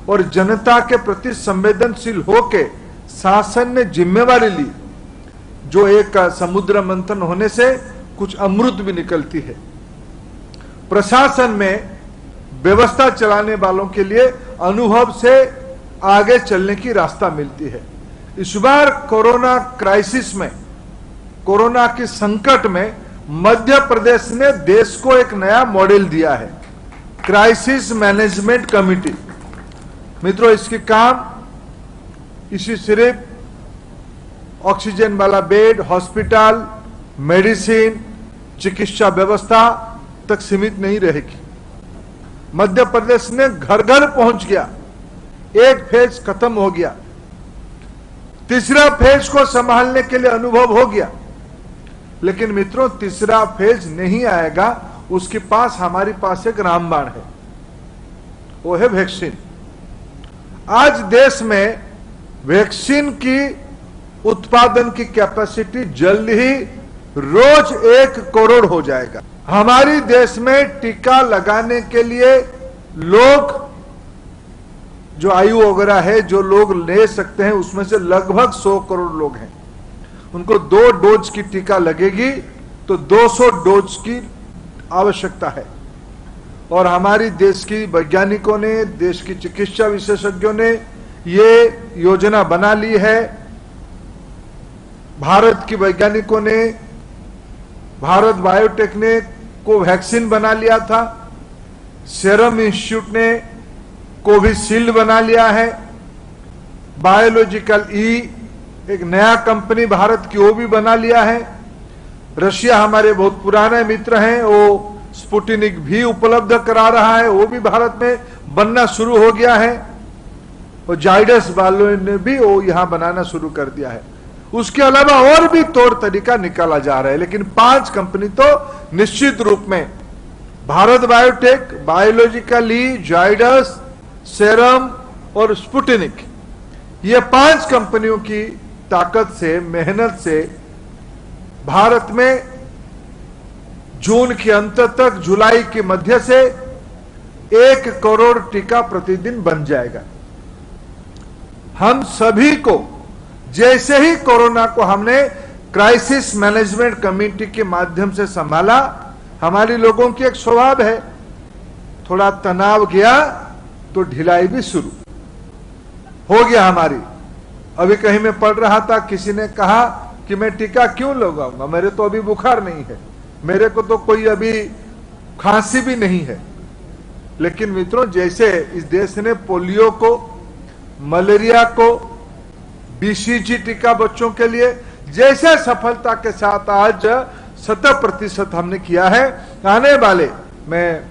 और जनता के प्रति संवेदनशील होके शासन ने जिम्मेवारी ली, जो एक समुद्र मंथन होने से कुछ अमृत भी निकलती है। प्रशासन में व्यवस्था चलाने वालों के लिए अनुभव से आगे चलने की रास्ता मिलती है। इस बार कोरोना क्राइसिस में, कोरोना के संकट में मध्य प्रदेश ने देश को एक नया मॉडल दिया है, क्राइसिस मैनेजमेंट कमेटी। मित्रों, इसकी काम इसी सिर्फ ऑक्सीजन वाला बेड, हॉस्पिटल, मेडिसिन, चिकित्सा व्यवस्था तक सीमित नहीं रहेगी। मध्य प्रदेश ने घर घर पहुंच गया, एक फेज खत्म हो गया, तीसरा फेज को संभालने के लिए अनुभव हो गया। लेकिन मित्रों, तीसरा फेज नहीं आएगा, उसके पास, हमारे पास एक रामबाण है, वो है वैक्सीन। आज देश में वैक्सीन की उत्पादन की कैपेसिटी जल्द ही रोज 1 करोड़ हो जाएगा। हमारी देश में टीका लगाने के लिए लोग, जो आयु वगैरह है, जो लोग ले सकते हैं, उसमें से लगभग 100 करोड़ लोग हैं। उनको 2 डोज की टीका लगेगी तो 200 डोज की आवश्यकता है। और हमारी देश की वैज्ञानिकों ने, देश की चिकित्सा विशेषज्ञों ने ये योजना बना ली है। भारत की वैज्ञानिकों ने, भारत बायोटेक ने कोवैक्सीन बना लिया था, सीरम इंस्टीट्यूट ने कोविशील्ड बना लिया है, बायोलॉजिकल एक नया कंपनी भारत की, वो भी बना लिया है। रशिया हमारे बहुत पुराने मित्र हैं, वो स्पुतनिक भी उपलब्ध करा रहा है, वो भी भारत में बनना शुरू हो गया है। और जाइडस वालों ने भी वो यहां बनाना शुरू कर दिया है। उसके अलावा और भी तौर तरीका निकाला जा रहा है, लेकिन 5 कंपनी तो निश्चित रूप में, Bharat biotech, biological Zydus, serum और स्पुतनिक, ये 5 कंपनियों की ताकत से, मेहनत से भारत में जून के अंत तक, जुलाई के मध्य से 1 करोड़ टीका प्रतिदिन बन जाएगा। हम सभी को, जैसे ही कोरोना को हमने क्राइसिस मैनेजमेंट कमेटी के माध्यम से संभाला, हमारे लोगों की एक स्वभाव है, थोड़ा तनाव गया तो ढिलाई भी शुरू हो गया हमारी। अभी कहीं मैं पढ़ रहा था, किसी ने कहा कि मैं टीका क्यों लगाऊंगा, मेरे तो अभी बुखार नहीं है, मेरे को तो कोई अभी खांसी भी नहीं है। लेकिन मित्रों, जैसे इस देश ने पोलियो को, मलेरिया को, बीसीजी टीका बच्चों के लिए जैसे सफलता के साथ आज 100% हमने किया है, आने वाले, मैं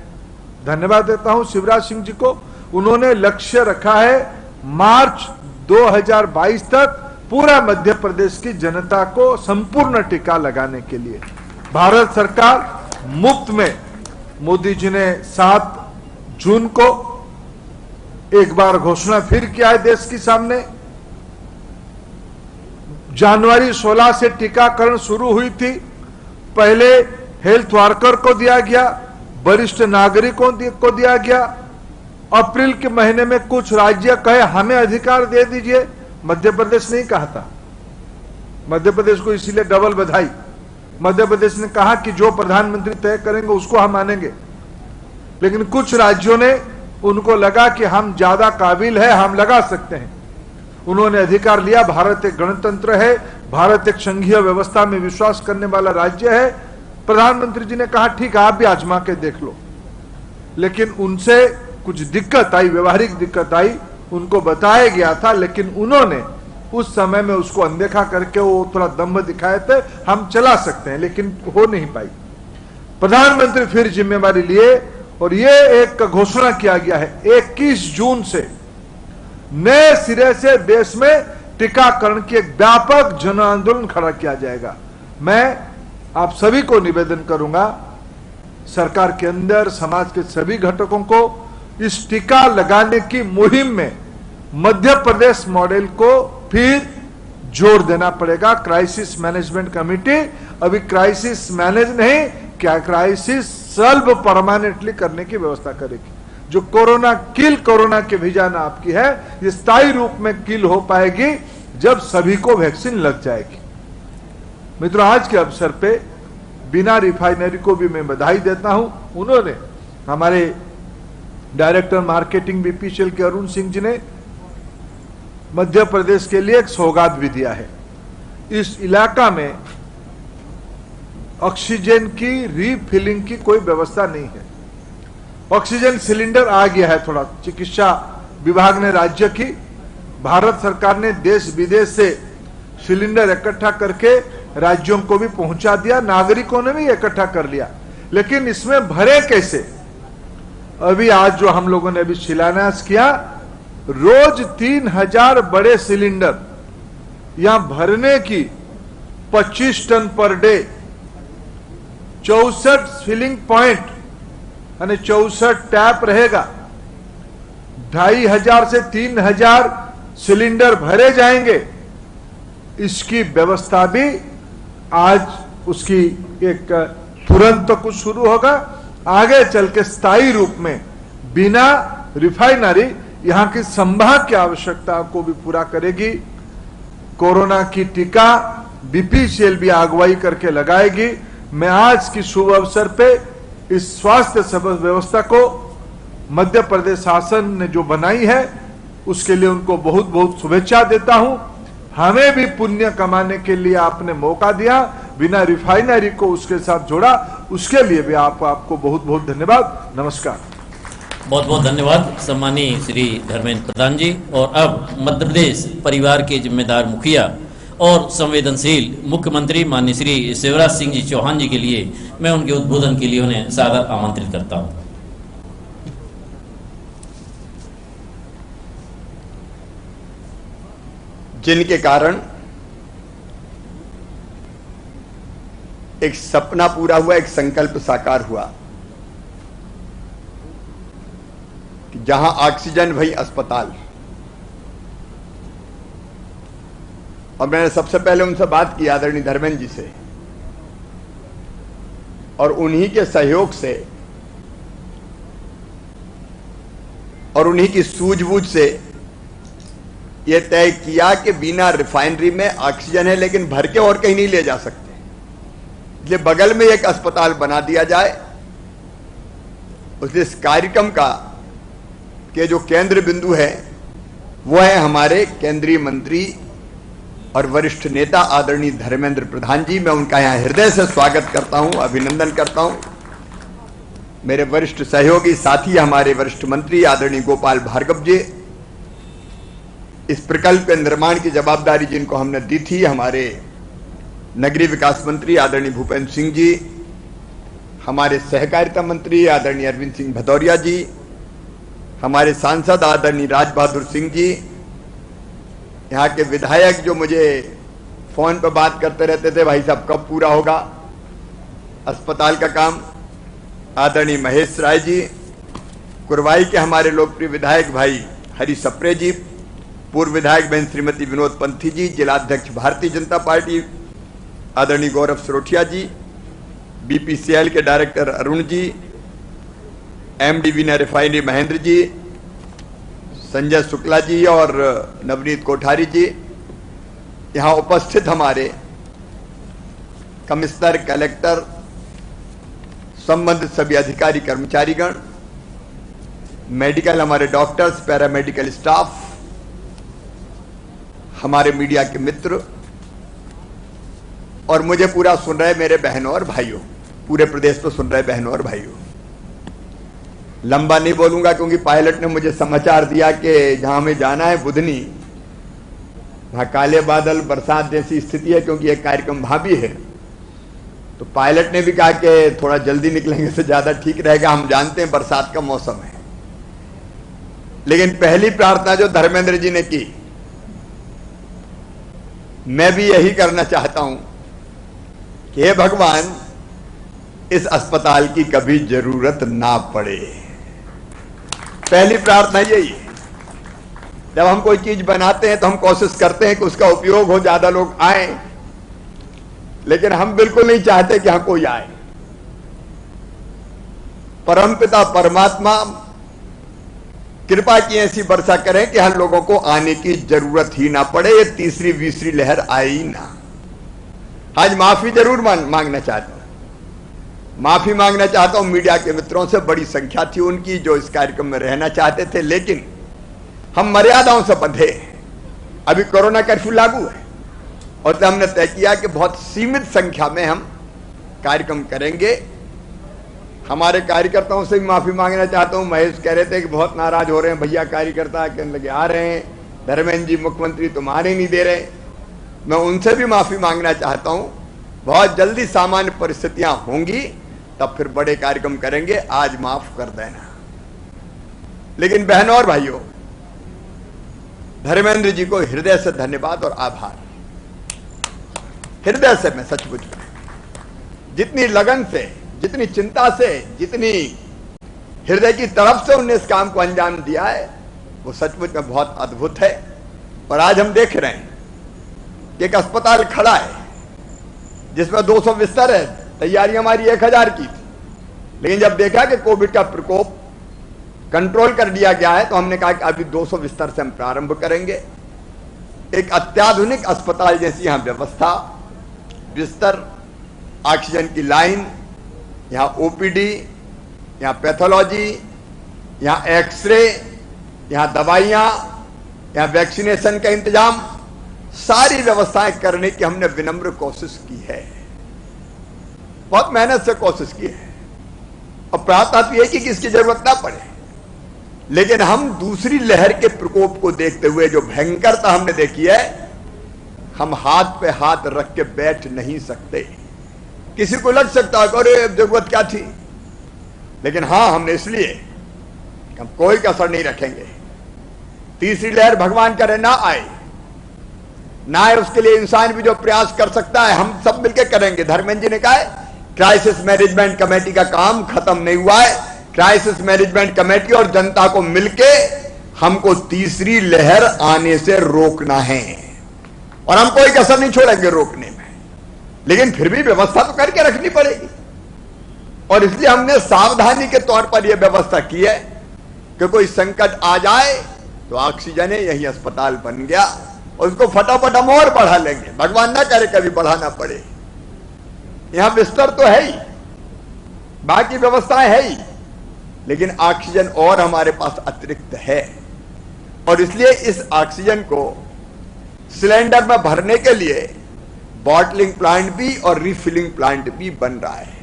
धन्यवाद देता हूं शिवराज सिंह जी को, उन्होंने लक्ष्य रखा है मार्च 2022 तक पूरा मध्य प्रदेश की जनता को संपूर्ण टीका लगाने के लिए। भारत सरकार मुफ्त में, मोदी जी ने 7 जून को एक बार घोषणा फिर किया है देश के सामने। जनवरी 16 से टीकाकरण शुरू हुई थी। पहले हेल्थ वर्कर को दिया गया, वरिष्ठ नागरिकों को दिया गया। अप्रैल के महीने में कुछ राज्य कहे हमें अधिकार दे दीजिए, मध्य प्रदेश नहीं कहा था। मध्य प्रदेश को इसीलिए डबल बधाई। मध्य प्रदेश ने कहा कि जो प्रधानमंत्री तय करेंगे उसको हम मानेंगे। लेकिन कुछ राज्यों ने, उनको लगा कि हम ज्यादा काबिल है, हम लगा सकते हैं, उन्होंने अधिकार लिया। भारत एक गणतंत्र है, भारत एक संघीय व्यवस्था में विश्वास करने वाला राज्य है। प्रधानमंत्री जी ने कहा ठीक है, आप भी आजमा के देख लो। लेकिन उनसे कुछ दिक्कत आई, व्यवहारिक दिक्कत आई, उनको बताया गया था, लेकिन उन्होंने उस समय में उसको अनदेखा करके वो थोड़ा दम्भ दिखाए थे, हम चला सकते हैं, लेकिन हो नहीं पाई। प्रधानमंत्री फिर जिम्मेवारी लिए और ये एक घोषणा किया गया है 21 जून से नए सिरे से देश में टीकाकरण की एक व्यापक जन आंदोलन खड़ा किया जाएगा। मैं आप सभी को निवेदन करूंगा, सरकार के अंदर समाज के सभी घटकों को इस टीका लगाने की मुहिम में मध्य प्रदेश मॉडल को फिर जोर देना पड़ेगा। क्राइसिस मैनेजमेंट कमेटी अभी क्राइसिस मैनेज नहीं, क्राइसिस सॉल्व परमानेंटली करने की व्यवस्था करेगी। जो कोरोना की अभियान आपकी है, ये स्थायी रूप में किल हो पाएगी जब सभी को वैक्सीन लग जाएगी। मित्रों, आज के अवसर पे बिना रिफाइनरी को भी मैं बधाई देता हूं। उन्होंने, हमारे डायरेक्टर मार्केटिंग बीपीसीएल के अरुण सिंह जी ने मध्य प्रदेश के लिए एक सौगात भी दिया है। इस इलाका में ऑक्सीजन की रीफिलिंग की कोई व्यवस्था नहीं है। ऑक्सीजन सिलेंडर आ गया है, थोड़ा चिकित्सा विभाग ने, राज्य की भारत सरकार ने देश विदेश से सिलेंडर इकट्ठा करके राज्यों को भी पहुंचा दिया, नागरिकों ने भी इकट्ठा कर लिया। लेकिन इसमें भरे कैसे? अभी आज जो हम लोगों ने अभी शिलान्यास किया, रोज 3000 बड़े सिलेंडर यहां भरने की 25 ton per day, 64 filling point यानी 64 टैप रहेगा। 2500 से 3000 सिलेंडर भरे जाएंगे। इसकी व्यवस्था भी आज उसकी एक तुरंत तो कुछ शुरू होगा, आगे चल के स्थायी रूप में बिना रिफाइनरी यहां की संभाग की आवश्यकता को भी पूरा करेगी। कोरोना की टीका बीपीसीएल भी अगुवाई करके लगाएगी। मैं आज की शुभ अवसर पे इस स्वास्थ्य व्यवस्था को मध्य प्रदेश शासन ने जो बनाई है, उसके लिए उनको बहुत बहुत शुभेच्छा देता हूं। हमें भी पुण्य कमाने के लिए आपने मौका दिया, बिना रिफाइनरी को उसके साथ जोड़ा, उसके लिए भी आपको बहुत बहुत धन्यवाद। नमस्कार। बहुत बहुत धन्यवाद सम्मानीय श्री धर्मेंद्र प्रधान जी। और अब मध्य प्रदेश परिवार के जिम्मेदार मुखिया और संवेदनशील मुख्यमंत्री माननीय श्री शिवराज सिंह जी चौहान जी के लिए मैं उनके उद्बोधन के लिए उन्हें सादर आमंत्रित करता हूं। जिनके कारण एक सपना पूरा हुआ, एक संकल्प साकार हुआ कि जहां ऑक्सीजन वही अस्पताल। और मैंने सबसे पहले उनसे बात की आदरणीय धर्मेंद्र जी से, और उन्हीं के सहयोग से और उन्हीं की सूझबूझ से यह तय किया कि बिना रिफाइनरी में ऑक्सीजन है, लेकिन भर के और कहीं नहीं ले जा सकते, इसलिए बगल में एक अस्पताल बना दिया जाए। उसलिए इस कार्यक्रम का के जो केंद्र बिंदु है वो है हमारे केंद्रीय मंत्री और वरिष्ठ नेता आदरणीय धर्मेंद्र प्रधान जी। मैं उनका यहां हृदय से स्वागत करता हूं, अभिनंदन करता हूं। मेरे वरिष्ठ सहयोगी साथी हमारे वरिष्ठ मंत्री आदरणीय गोपाल भार्गव जी, इस प्रकल्प के निर्माण की जवाबदारी जिनको हमने दी थी, हमारे नगरीय विकास मंत्री आदरणीय भूपेंद्र सिंह जी, हमारे सहकारिता मंत्री आदरणीय अरविंद सिंह भदौरिया जी, हमारे सांसद आदरणीय राज बहादुर सिंह जी, यहाँ के विधायक जो मुझे फोन पर बात करते रहते थे, भाई साहब कब पूरा होगा अस्पताल का काम, आदरणीय महेश राय जी, कुरवाई के हमारे लोकप्रिय विधायक भाई हरी सप्रे जी, पूर्व विधायक बहन श्रीमती विनोद पंथी जी, जिलाध्यक्ष भारतीय जनता पार्टी आदरणीय गौरव सरोठिया जी, बीपीसीएल के director Arun ji, MD Veena refinery Mahendra ji, Sanjay Shukla ji और नवनीत कोठारी जी, यहां उपस्थित हमारे कमिश्नर, कलेक्टर, संबंधित सभी अधिकारी कर्मचारीगण, मेडिकल हमारे डॉक्टर्स, पैरामेडिकल स्टाफ, हमारे मीडिया के मित्र और मुझे पूरा सुन रहे मेरे बहनों और भाइयों, पूरे प्रदेश में सुन रहे बहनों और भाइयों। लंबा नहीं बोलूंगा क्योंकि पायलट ने मुझे समाचार दिया कि जहां हमें जाना है बुधनी, वहां काले बादल, बरसात जैसी स्थिति है, क्योंकि एक कार्यक्रम वहां भी है। तो पायलट ने भी कहा कि थोड़ा जल्दी निकलेंगे तो ज्यादा ठीक रहेगा, हम जानते हैं बरसात का मौसम है। लेकिन पहली प्रार्थना जो धर्मेंद्र जी ने की, मैं भी यही करना चाहता हूं कि हे भगवान, इस अस्पताल की कभी जरूरत ना पड़े। पहली प्रार्थना यही है। जब हम कोई चीज बनाते हैं तो हम कोशिश करते हैं कि उसका उपयोग हो, ज्यादा लोग आए, लेकिन हम बिल्कुल नहीं चाहते कि यहां कोई आए। परमपिता परमात्मा कृपा की ऐसी वर्षा करें कि हर लोगों को आने की जरूरत ही ना पड़े, ये तीसरी बीसरी लहर आए ही ना। आज माफी जरूर मांगना चाहता हूं, माफी मांगना चाहता हूं मीडिया के मित्रों से। बड़ी संख्या थी उनकी जो इस कार्यक्रम में रहना चाहते थे, लेकिन हम मर्यादाओं से बंधे। अभी कोरोना कर्फ्यू लागू है और तो हमने तय किया कि बहुत सीमित संख्या में हम कार्यक्रम करेंगे। हमारे कार्यकर्ताओं से भी माफी मांगना चाहता हूं। महेश कह रहे थे कि बहुत नाराज हो रहे हैं भैया कार्यकर्ता, कहने लगे आ रहे हैं, धर्मेंद्र जी मुख्यमंत्री तुम आने नहीं दे रहे। मैं उनसे भी माफी मांगना चाहता हूं। बहुत जल्दी सामान्य परिस्थितियां होंगी तब फिर बड़े कार्यक्रम करेंगे, आज माफ कर देना। लेकिन बहनों और भाइयों, धर्मेंद्र जी को हृदय से धन्यवाद और आभार। हृदय से, मैं सचमुच में जितनी लगन से, जितनी चिंता से, जितनी हृदय की तरफ से उन्होंने इस काम को अंजाम दिया है, वो सचमुच में बहुत अद्भुत है। और आज हम देख रहे हैं कि एक अस्पताल खड़ा है जिसमें 200 बिस्तर है। तैयारी हमारी 1000 की थी, लेकिन जब देखा कि कोविड का प्रकोप कंट्रोल कर दिया गया है तो हमने कहा कि अभी 200 बिस्तर से हम प्रारंभ करेंगे। एक अत्याधुनिक अस्पताल जैसी यहां व्यवस्था, बिस्तर, ऑक्सीजन की लाइन, यहां ओपीडी, यहां पैथोलॉजी, यहां एक्सरे, यहां दवाइयां, यहां वैक्सीनेशन का इंतजाम, सारी व्यवस्थाएं करने की हमने विनम्र कोशिश की है। बहुत मेहनत से कोशिश की है और प्रार्थना तो यह कि इसकी जरूरत ना पड़े। लेकिन हम दूसरी लहर के प्रकोप को देखते हुए जो भयंकरता हमने देखी है, हम हाथ पे हाथ रख के बैठ नहीं सकते। किसी को लग सकता है अरे जरूरत क्या थी, लेकिन हां, हमने इसलिए हम कोई कसर नहीं रखेंगे। तीसरी लहर भगवान करे ना आए, ना आए उसके लिए इंसान भी जो प्रयास कर सकता है हम सब मिलकर करेंगे। धर्मेंद्र जी ने कहा है क्राइसिस मैनेजमेंट कमेटी का काम खत्म नहीं हुआ है। क्राइसिस मैनेजमेंट कमेटी और जनता को मिलके हमको तीसरी लहर आने से रोकना है और हम कोई कसर नहीं छोड़ेंगे रोकने में। लेकिन फिर भी व्यवस्था तो करके रखनी पड़ेगी और इसलिए हमने सावधानी के तौर पर यह व्यवस्था की है कि कोई संकट आ जाए तो ऑक्सीजन है, यही अस्पताल बन गया और उसको फटाफट हम और बढ़ा लेंगे। भगवान ना करे कभी बढ़ाना पड़े। यहां बिस्तर तो है ही, बाकी व्यवस्थाएं है ही, लेकिन ऑक्सीजन और हमारे पास अतिरिक्त है और इसलिए इस ऑक्सीजन को सिलेंडर में भरने के लिए बॉटलिंग प्लांट भी और रिफिलिंग प्लांट भी बन रहा है,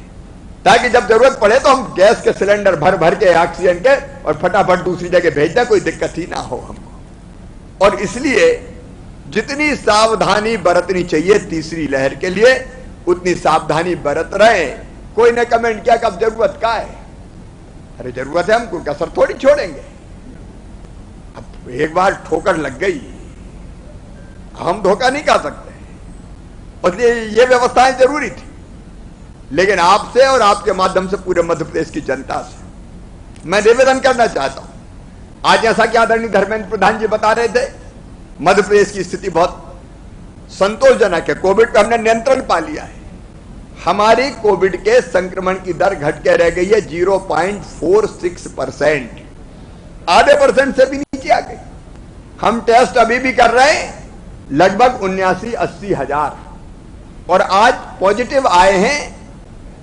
ताकि जब जरूरत पड़े तो हम गैस के सिलेंडर भर भर के ऑक्सीजन के और फटाफट दूसरी जगह भेज दें, कोई दिक्कत ही ना हो हमको। और इसलिए जितनी सावधानी बरतनी चाहिए तीसरी लहर के लिए, उतनी सावधानी बरत रहे। कोई ने कमेंट किया कि अब जरूरत क्या है? अरे जरूरत है, हमको कसर थोड़ी छोड़ेंगे। अब एक बार ठोकर लग गई, हम धोखा नहीं कर सकते, इसलिए ये व्यवस्थाएं जरूरी थी। लेकिन आपसे और आपके माध्यम से पूरे मध्य प्रदेश की जनता से मैं निवेदन करना चाहता हूं। आज जैसा कि आदरणीय धर्मेंद्र प्रधान जी बता रहे थे, मध्य प्रदेश की स्थिति बहुत संतोषजनक है। कोविड पर हमने नियंत्रण पा लिया है। हमारी कोविड के संक्रमण की दर घट के रह गई है 0.46%, आधे % से भी नीचे आ गई। हम टेस्ट अभी भी कर रहे हैं लगभग 79-80 हजार और आज पॉजिटिव आए हैं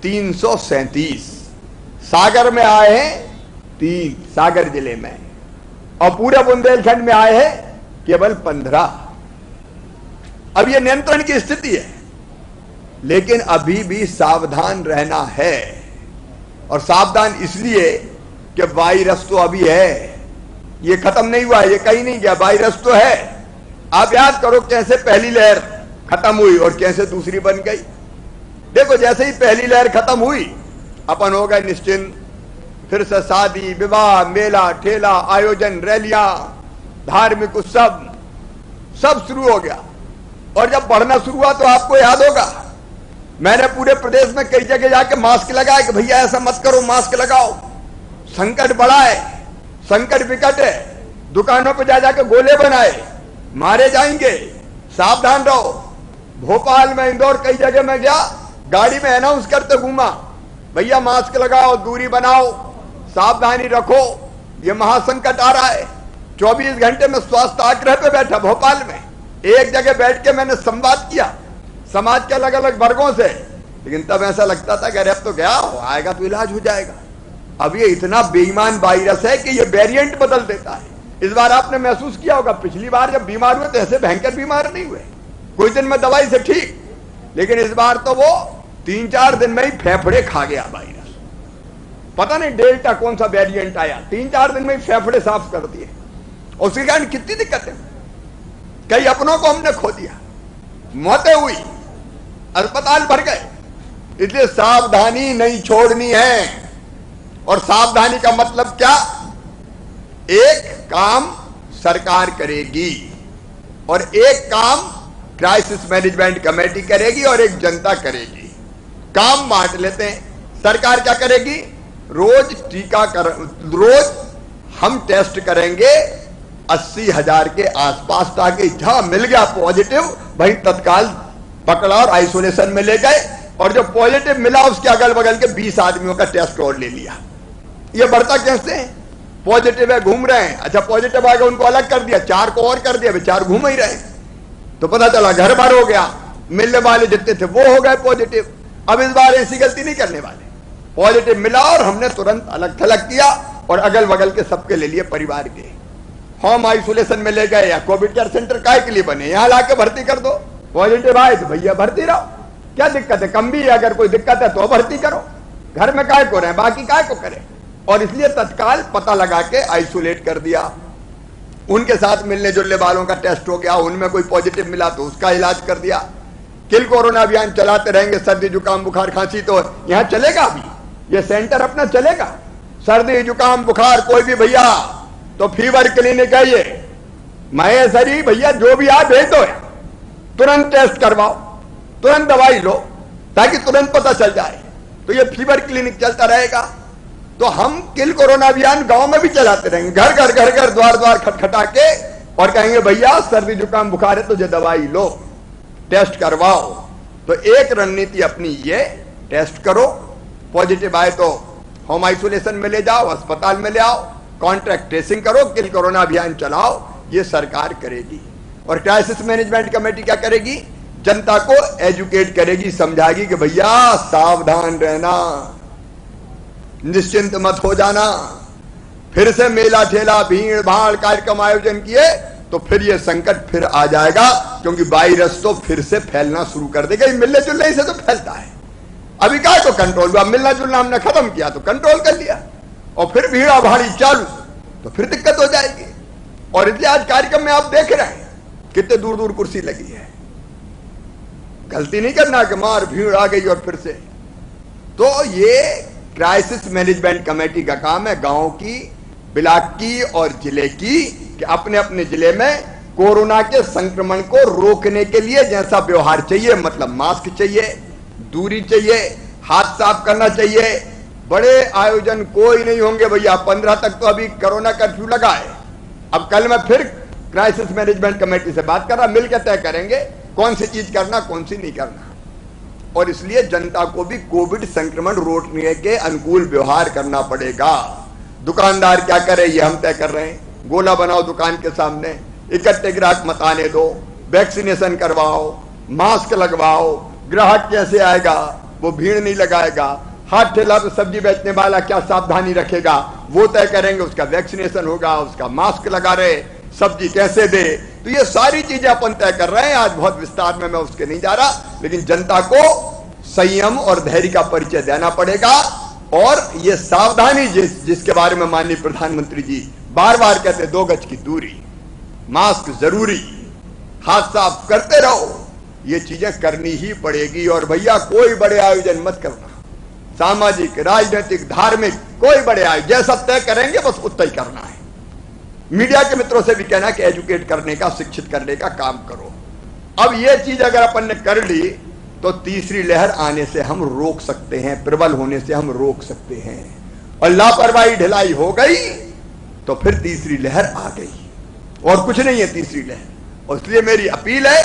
337। सागर में आए हैं 3, सागर जिले में, और पूरे बुंदेलखंड में आए हैं केवल 15। अब यह नियंत्रण की स्थिति है, लेकिन अभी भी सावधान रहना है। और सावधान इसलिए कि वायरस तो अभी है, ये खत्म नहीं हुआ, ये कहीं नहीं गया, वायरस तो है। आप याद करो कैसे पहली लहर खत्म हुई और कैसे दूसरी बन गई। देखो, जैसे ही पहली लहर खत्म हुई अपन हो गए निश्चिंत, फिर से शादी विवाह, मेला ठेला, आयोजन, रैलियां, धार्मिक उत्सव सब शुरू हो गया। और जब बढ़ना शुरू हुआ तो आपको याद होगा मैंने पूरे प्रदेश में कई जगह जाके मास्क लगाए कि भैया ऐसा मत करो, मास्क लगाओ, संकट बड़ा है, संकट विकट है। दुकानों पर जा जाके गोले बनाए, मारे जाएंगे, सावधान रहो। भोपाल में, इंदौर, कई जगह में गया, गाड़ी में अनाउंस करते घूमा, भैया मास्क लगाओ, दूरी बनाओ, सावधानी रखो, ये महासंकट आ रहा है। 24 घंटे में स्वास्थ्य आग्रह पे बैठा भोपाल में, एक जगह बैठ के मैंने संवाद किया समाज के अलग अलग वर्गों से, लेकिन तब ऐसा लगता था कि अरे अब तो क्या आएगा तो इलाज हो जाएगा। अब ये इतना बेईमान वायरस है कि ये वेरिएंट बदल देता है। इस बार आपने महसूस किया होगा, पिछली बार जब बीमार हुए तो ऐसे भयंकर बीमार नहीं हुए, कुछ दिन में दवाई से ठीक, लेकिन इस बार तो वो 3-4 दिन में ही फेफड़े खा गया वायरस। पता नहीं डेल्टा कौन सा वेरिएंट आया, 3-4 दिन में ही फेफड़े साफ कर दिए। और उसके कारण कितनी दिक्कतें, कई अपनों को हमने खो दिया, मौतें हुई, अस्पताल भर गए। इसलिए सावधानी नहीं छोड़नी है। और सावधानी का मतलब क्या? एक काम सरकार करेगी और एक काम क्राइसिस मैनेजमेंट कमेटी करेगी और एक जनता करेगी। काम बांट लेते हैं। सरकार क्या करेगी? रोज टीकाकरण, रोज हम टेस्ट करेंगे 80,000 के आसपास, ताकि जहां मिल गया पॉजिटिव भाई तत्काल पकड़ा और आइसोलेशन में ले गए, और जो पॉजिटिव मिला उसके अगल बगल के 20 आदमियों का टेस्ट और ले लिया। ये बढ़ता कैसे है? पॉजिटिव है, घूम रहे हैं, अच्छा पॉजिटिव आ गया उनको अलग कर दिया, 4 को और कर दिया, वे 4 घूम ही रहे, तो पता चला घर भर हो गया, मिलने वाले जितने थे वो हो गए पॉजिटिव। अब इस बार ऐसी गलती नहीं करने वाले, पॉजिटिव मिला और हमने तुरंत अलग थलग किया और अगल बगल के सबके ले लिए, परिवार के होम आइसोलेशन में ले गए, या कोविड केयर सेंटर काय के लिए बने, यहां लाके भर्ती कर दो। पॉजिटिव आए तो भैया भर्ती रहो, क्या दिक्कत है? कम भी है, अगर कोई दिक्कत है तो भर्ती करो, घर में काय को रहे, बाकी काय को करें। और इसलिए तत्काल पता लगा के आइसोलेट कर दिया। उनके साथ मिलने जुलने वालों का टेस्ट हो गया, उनमें कोई पॉजिटिव मिला तो उसका इलाज कर दिया। किल कोरोना अभियान चलाते रहेंगे, सर्दी जुकाम बुखार खांसी तो यहां चलेगा, अभी ये सेंटर अपना चलेगा। सर्दी जुकाम बुखार कोई भी भैया तो फीवर क्लिनिक है ये महेशरी, भैया जो भी आप भेज दो, तुरंत टेस्ट करवाओ, तुरंत दवाई लो, ताकि तुरंत पता चल जाए। तो ये फीवर क्लिनिक चलता रहेगा। तो हम किल कोरोना अभियान गांव में भी चलाते रहेंगे, घर घर घर घर द्वार द्वार खटखटा के, और कहेंगे भैया सर्दी जुकाम बुखार है तो ये दवाई लो, टेस्ट करवाओ। तो एक रणनीति अपनी ये, टेस्ट करो, पॉजिटिव आए तो होम आइसोलेशन में ले जाओ, अस्पताल में ले आओ, कॉन्ट्रैक्ट ट्रेसिंग करो, किल कोरोना अभियान चलाओ, ये सरकार करेगी। और क्राइसिस मैनेजमेंट कमेटी क्या करेगी? जनता को एजुकेट करेगी, समझाएगी कि भैया सावधान रहना, निश्चिंत मत हो जाना। फिर से मेला ठेला भीड़ भाड़ कार्यक्रम आयोजन किए तो फिर ये संकट फिर आ जाएगा, क्योंकि वायरस तो फिर से फैलना शुरू कर देगा। मिलने जुलने से तो फैलता है, अभी क्या तो कंट्रोल हुआ, मिलना जुलना हमने खत्म किया तो कंट्रोल कर लिया, और फिर भीड़ा भाड़ी चालू तो फिर दिक्कत हो जाएगी। और इसलिए आज कार्यक्रम में आप देख रहे हैं कितने दूर दूर कुर्सी लगी है। गलती नहीं करना कि मार भीड़ आ गई और फिर से। तो ये क्राइसिस मैनेजमेंट कमेटी का काम है, गांव की, ब्लॉक की और जिले की, कि अपने अपने जिले में कोरोना के संक्रमण को रोकने के लिए जैसा व्यवहार चाहिए, मतलब मास्क चाहिए, दूरी चाहिए, हाथ साफ करना चाहिए। बड़े आयोजन कोई नहीं होंगे भैया, 15 तक तो अभी कोरोना कर्फ्यू लगा है। अब कल मैं फिर क्राइसिस मैनेजमेंट कमेटी से बात कर रहा, मिलकर तय करेंगे कौन सी चीज करना, कौन सी नहीं करना। और इसलिए जनता को भी कोविड संक्रमण रोकने के अनुकूल व्यवहार करना पड़ेगा। दुकानदार क्या करे ये हम तय कर रहे हैं, गोला बनाओ दुकान के सामने, इकट्ठे ग्राहक मत आने दो, वैक्सीनेशन करवाओ, मास्क लगवाओ, ग्राहक कैसे आएगा, वो भीड़ नहीं लगाएगा। हाथ ठेला पे सब्जी बेचने वाला क्या सावधानी रखेगा, वो तय करेंगे, उसका वैक्सीनेशन होगा, उसका मास्क लगा रहे, सब्जी कैसे दे। तो ये सारी चीजें अपन तय कर रहे हैं। आज बहुत विस्तार में मैं उसके नहीं जा रहा, लेकिन जनता को संयम और धैर्य का परिचय देना पड़ेगा। और ये सावधानी जिसके बारे में माननीय प्रधानमंत्री जी बार बार कहते, 2 गज की दूरी, मास्क जरूरी, हाथ साफ करते रहो, ये चीजें करनी ही पड़ेगी। और भैया कोई बड़े आयोजन मत करना, सामाजिक, राजनीतिक, धार्मिक, कोई बड़े आयोजन जैसा तय करेंगे बस उतना ही करना है। मीडिया के मित्रों से भी कहना कि एजुकेट करने का, शिक्षित करने का काम करो। अब ये चीज अगर अपन ने कर ली तो तीसरी लहर आने से हम रोक सकते हैं, प्रबल होने से हम रोक सकते हैं। और लापरवाही ढिलाई हो गई तो फिर तीसरी लहर आ गई, और कुछ नहीं है तीसरी लहर। और इसलिए मेरी अपील है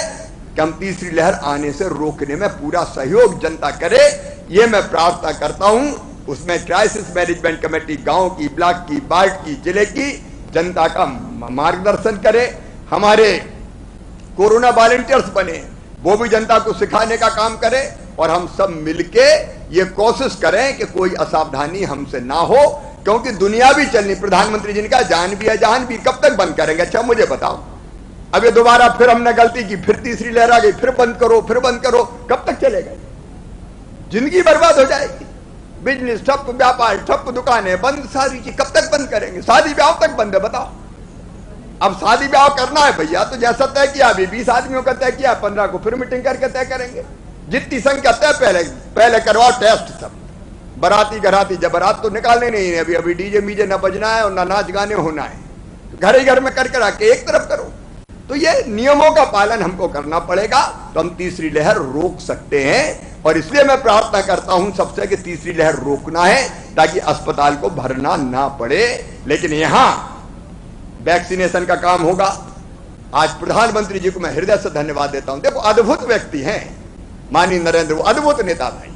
कि हम तीसरी लहर आने से रोकने में पूरा सहयोग जनता करे। ये मैं प्रार्थना करता हूं उसमें क्राइसिस मैनेजमेंट कमेटी गांव की, ब्लॉक की, वार्ड की, जिले की जनता का मार्गदर्शन करे। हमारे कोरोना वॉलंटियर्स बने, वो भी जनता को सिखाने का काम करे और हम सब मिलके ये कोशिश करें कि कोई असावधानी हमसे ना हो, क्योंकि दुनिया भी चलनी। प्रधानमंत्री जी ने कहा जान भी है जहान भी, कब तक बंद करेंगे? अच्छा मुझे बताओ, अब ये दोबारा फिर हमने गलती की, फिर तीसरी लहर आ गई, फिर बंद करो, फिर बंद करो, कब तक चलेगा? जिंदगी बर्बाद हो जाएगी। बिजनेस ठप, व्यापार ठप, दुकानें बंद, सारी चीज कब तक बंद करेंगे? शादी ब्याह तक बंद है, बताओ। अब शादी ब्याह करना है भैया तो जैसा तय किया, अभी 20 आदमियों का तय किया, 15 को फिर मीटिंग करके तय करेंगे। जितनी संख्या तय पहले करवाओ टेस्ट सब, बराती घराती, जब बारात तो निकालने नहीं है, अभी डीजे मीजे ना बजना है और ना नाच गाने होना है, घर ही घर में करके रखे, एक तरफ करो। तो ये नियमों का पालन हमको करना पड़ेगा, तो हम तीसरी लहर रोक सकते हैं। और इसलिए मैं प्रार्थना करता हूं सबसे कि तीसरी लहर रोकना है ताकि अस्पताल को भरना ना पड़े। लेकिन यहां वैक्सीनेशन का काम होगा। आज प्रधानमंत्री जी को मैं हृदय से धन्यवाद देता हूं। देखो अद्भुत व्यक्ति हैं माननीय नरेंद्र, अद्भुत नेता भाई।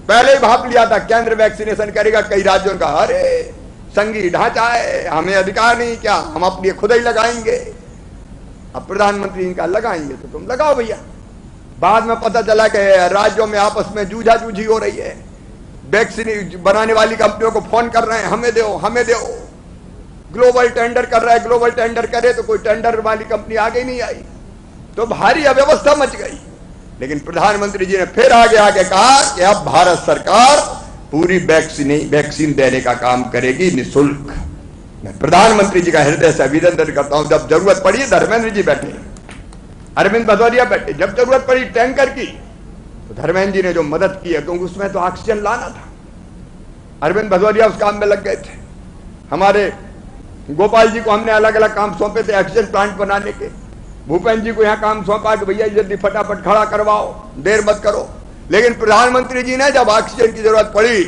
पहले ही भाप लिया था केंद्र वैक्सीनेशन करेगा, कई राज्यों का अरे संघीय ढांचा है, हमें अधिकार नहीं, क्या हम अपनी खुद ही लगाएंगे। अब प्रधानमंत्री इनका लगाएंगे तो तुम लगाओ भैया। बाद में पता चला कि राज्यों में आपस में जूझी हो रही है, वैक्सीन बनाने वाली कंपनियों को फोन कर रहे हैं, हमें दो हमें दो। ग्लोबल टेंडर कर रहा है, ग्लोबल टेंडर करे तो कोई टेंडर वाली कंपनी आगे नहीं आई, तो भारी अव्यवस्था मच गई। लेकिन प्रधानमंत्री जी ने फिर आगे कहा कि अब भारत सरकार पूरी वैक्सीन देने का काम करेगी निःशुल्क। मैं प्रधानमंत्री जी का हृदय से अभिनंदन करता हूं। जब जरूरत पड़ी धर्मेंद्र जी बैठे, अरविंद भदौरिया बैठे, जब जरूरत पड़ी टैंकर की तो धर्मेंद्र जी ने जो मदद की है, क्योंकि उसमें तो ऑक्सीजन लाना था। अरविंद भदौरिया उस काम में लग गए थे। हमारे गोपाल जी को हमने अलग अलग काम सौंपे थे ऑक्सीजन प्लांट बनाने के। भूपेंद्र जी को यहां काम सौंपा कि भैया जल्दी फटाफट खड़ा करवाओ, देर मत करो। लेकिन प्रधानमंत्री जी ने जब ऑक्सीजन की जरूरत पड़ी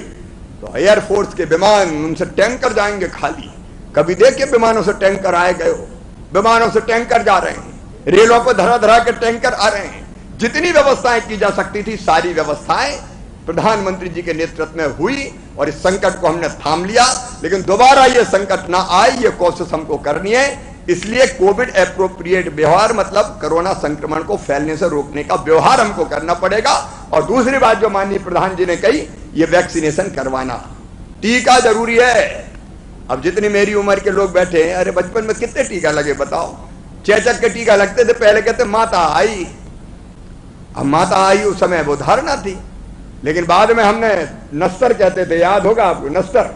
तो एयरफोर्स के विमान, उनसे टैंकर जाएंगे खाली। कभी देखिए विमानों से टैंकर आए गए हो, विमानों से टैंकर जा रहे हैं, रेलों पर धरा के टैंकर आ रहे हैं। जितनी व्यवस्थाएं की जा सकती थी सारी व्यवस्थाएं प्रधानमंत्री जी के नेतृत्व में हुई और इस संकट को हमने थाम लिया। लेकिन दोबारा ये संकट ना आए, ये कोशिश हमको करनी है। इसलिए कोविड एप्रोप्रिएट व्यवहार, मतलब कोरोना संक्रमण को फैलने से रोकने का व्यवहार हमको करना पड़ेगा। और दूसरी बात जो माननीय प्रधान जी ने कही, ये वैक्सीनेशन करवाना, टीका जरूरी है। अब जितनी मेरी उम्र के लोग बैठे हैं, अरे बचपन में कितने टीका लगे बताओ? चेचक के टीका लगते थे, पहले कहते माता आई। अब माता आई उस समय वो धारणा थी, लेकिन बाद में हमने नस्तर कहते थे, याद होगा आपको नस्तर?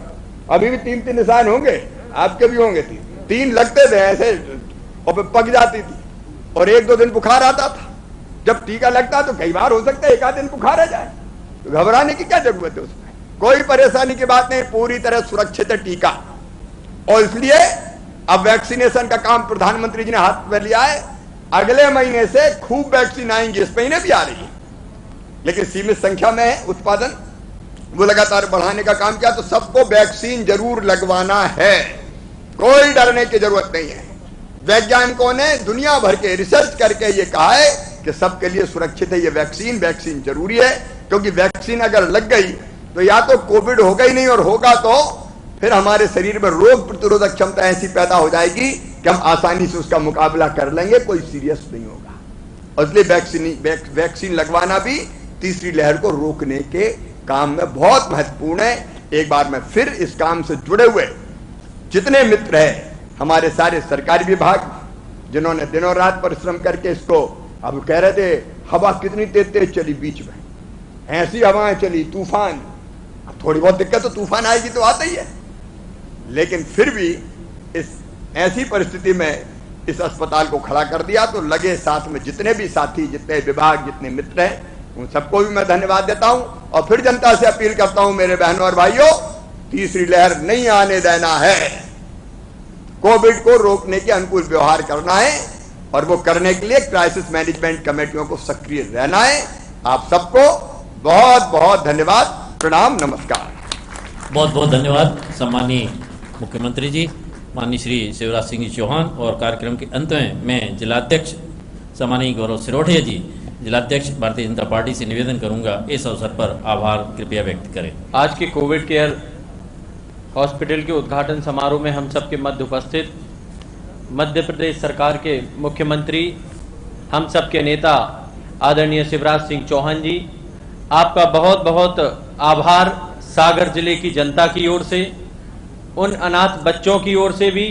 अभी भी 3-3 निशान होंगे, आपके भी होंगे। 3 लगते थे ऐसे और पक जाती थी और 1-2 दिन बुखार आता था। जब टीका लगता तो कई बार हो सकता है 1 आध दिन बुखार आ जाए, तो घबराने की क्या जरूरत है? उसमें कोई परेशानी की बात नहीं, पूरी तरह सुरक्षित है टीका। और इसलिए अब वैक्सीनेशन का काम प्रधानमंत्री जी ने हाथ में लिया है। अगले महीने से खूब वैक्सीन आएंगी, इस महीने भी आ रही है, लेकिन सीमित संख्या में है उत्पादन, वो लगातार बढ़ाने का काम किया। तो सबको वैक्सीन जरूर लगवाना है, कोई डरने की जरूरत नहीं है। वैज्ञानिकों ने दुनिया भर के रिसर्च करके ये कहा है कि सबके लिए सुरक्षित है ये वैक्सीन। वैक्सीन जरूरी है, क्योंकि वैक्सीन अगर लग गई तो या तो कोविड होगा ही नहीं, और होगा तो फिर हमारे शरीर में रोग प्रतिरोधक क्षमता ऐसी पैदा हो जाएगी कि हम आसानी से उसका मुकाबला कर लेंगे, कोई सीरियस नहीं होगा। और इसलिए वैक्सीन लगवाना भी तीसरी लहर को रोकने के काम में बहुत महत्वपूर्ण है। एक बार मैं फिर इस काम से जुड़े हुए जितने मित्र हैं, हमारे सारे सरकारी विभाग जिन्होंने दिनों रात परिश्रम करके इसको, अब कह रहे थे हवा कितनी तेज चली, बीच में ऐसी हवाएं चली, तूफान। थोड़ी बहुत दिक्कत तो तूफान आएगी तो आता ही है, लेकिन फिर भी इस ऐसी परिस्थिति में इस अस्पताल को खड़ा कर दिया। तो लगे साथ में जितने भी साथी, जितने विभाग, जितने मित्र हैं, उन सबको भी मैं धन्यवाद देता हूं। और फिर जनता से अपील करता हूं, मेरे बहनों और भाइयों, तीसरी लहर नहीं आने देना है। कोविड को रोकने के अनुकूल व्यवहार करना है, और वो करने के लिए क्राइसिस मैनेजमेंट कमेटियों को सक्रिय रहना है। आप सबको बहुत बहुत धन्यवाद, प्रणाम, नमस्कार। बहुत बहुत धन्यवाद सम्मानीय मुख्यमंत्री जी, माननीय श्री शिवराज सिंह जी चौहान। और कार्यक्रम के अंत में मैं जिलाध्यक्ष सम्मानीय गौरव सिरोठिया जी जिलाध्यक्ष भारतीय जनता पार्टी से निवेदन करूंगा इस अवसर पर आभार कृपया व्यक्त करें। आज के कोविड केयर हॉस्पिटल के उद्घाटन समारोह में हम सबके मध्य उपस्थित मध्य प्रदेश सरकार के मुख्यमंत्री, हम सबके नेता आदरणीय शिवराज सिंह चौहान जी, आपका बहुत बहुत आभार सागर जिले की जनता की ओर से, उन अनाथ बच्चों की ओर से भी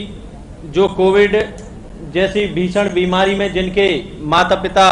जो कोविड जैसी भीषण बीमारी में जिनके माता पिता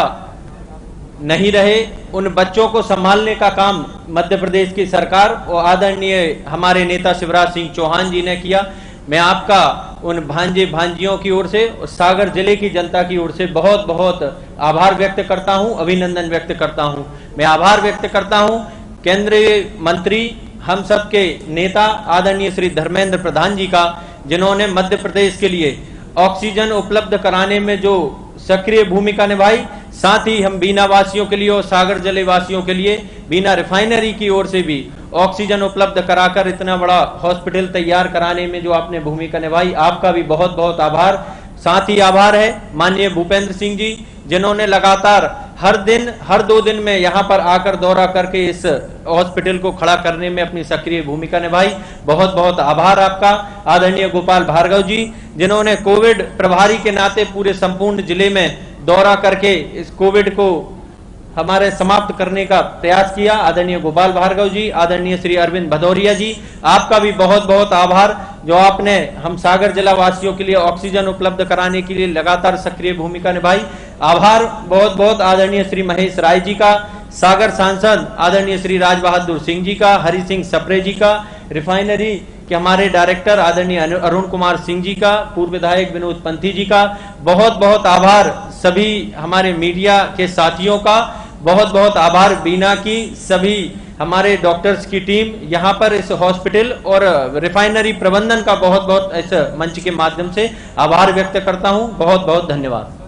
नहीं रहे, उन बच्चों को संभालने का काम मध्य प्रदेश की सरकार और आदरणीय हमारे नेता शिवराज सिंह चौहान जी ने किया। मैं आपका उन भांजे भांजियों की ओर से और सागर जिले की जनता की ओर से बहुत बहुत आभार व्यक्त करता हूं, अभिनंदन व्यक्त करता हूं। मैं आभार व्यक्त करता हूं केंद्रीय मंत्री, हम सबके नेता आदरणीय श्री धर्मेंद्र प्रधान जी का, जिन्होंने मध्य प्रदेश के लिए ऑक्सीजन उपलब्ध कराने में जो सक्रिय भूमिका निभाई, साथ ही हम बीना वासियों के लिए और सागर जिले वासियों के लिए बीना रिफाइनरी की ओर से भी ऑक्सीजन उपलब्ध कराकर इतना बड़ा हॉस्पिटल तैयार कराने में जो आपने भूमिका निभाई, आपका भी बहुत बहुत आभार। साथ ही आभार है माननीय भूपेंद्र सिंह जी, जिन्होंने लगातार हर दिन हर 2 दिन में यहाँ पर आकर दौरा करके इस हॉस्पिटल को खड़ा करने में अपनी सक्रिय भूमिका निभाई। बहुत बहुत आभार आपका। आदरणीय गोपाल भार्गव जी, जिन्होंने कोविड प्रभारी के नाते पूरे संपूर्ण जिले में दौरा करके इस कोविड को हमारे समाप्त करने का प्रयास किया। आदरणीय गोपाल भार्गव जी, आदरणीय श्री अरविंद भदौरिया जी, आपका भी बहुत बहुत आभार, जो आपने हम सागर जिला वासियों के लिए ऑक्सीजन उपलब्ध कराने के लिए लगातार सक्रिय भूमिका निभाई। आभार बहुत बहुत आदरणीय श्री महेश राय जी का, सागर सांसद आदरणीय श्री राज बहादुर सिंह जी का, हरि सिंह सप्रे जी का, रिफाइनरी के हमारे डायरेक्टर आदरणीय अरुण कुमार सिंह जी का, पूर्व विधायक विनोद पंथी जी का, बहुत बहुत आभार सभी हमारे मीडिया के साथियों का, बहुत बहुत आभार बीना की सभी हमारे डॉक्टर्स की टीम, यहाँ पर इस हॉस्पिटल और रिफाइनरी प्रबंधन का बहुत बहुत इस मंच के माध्यम से आभार व्यक्त करता हूँ। बहुत बहुत धन्यवाद।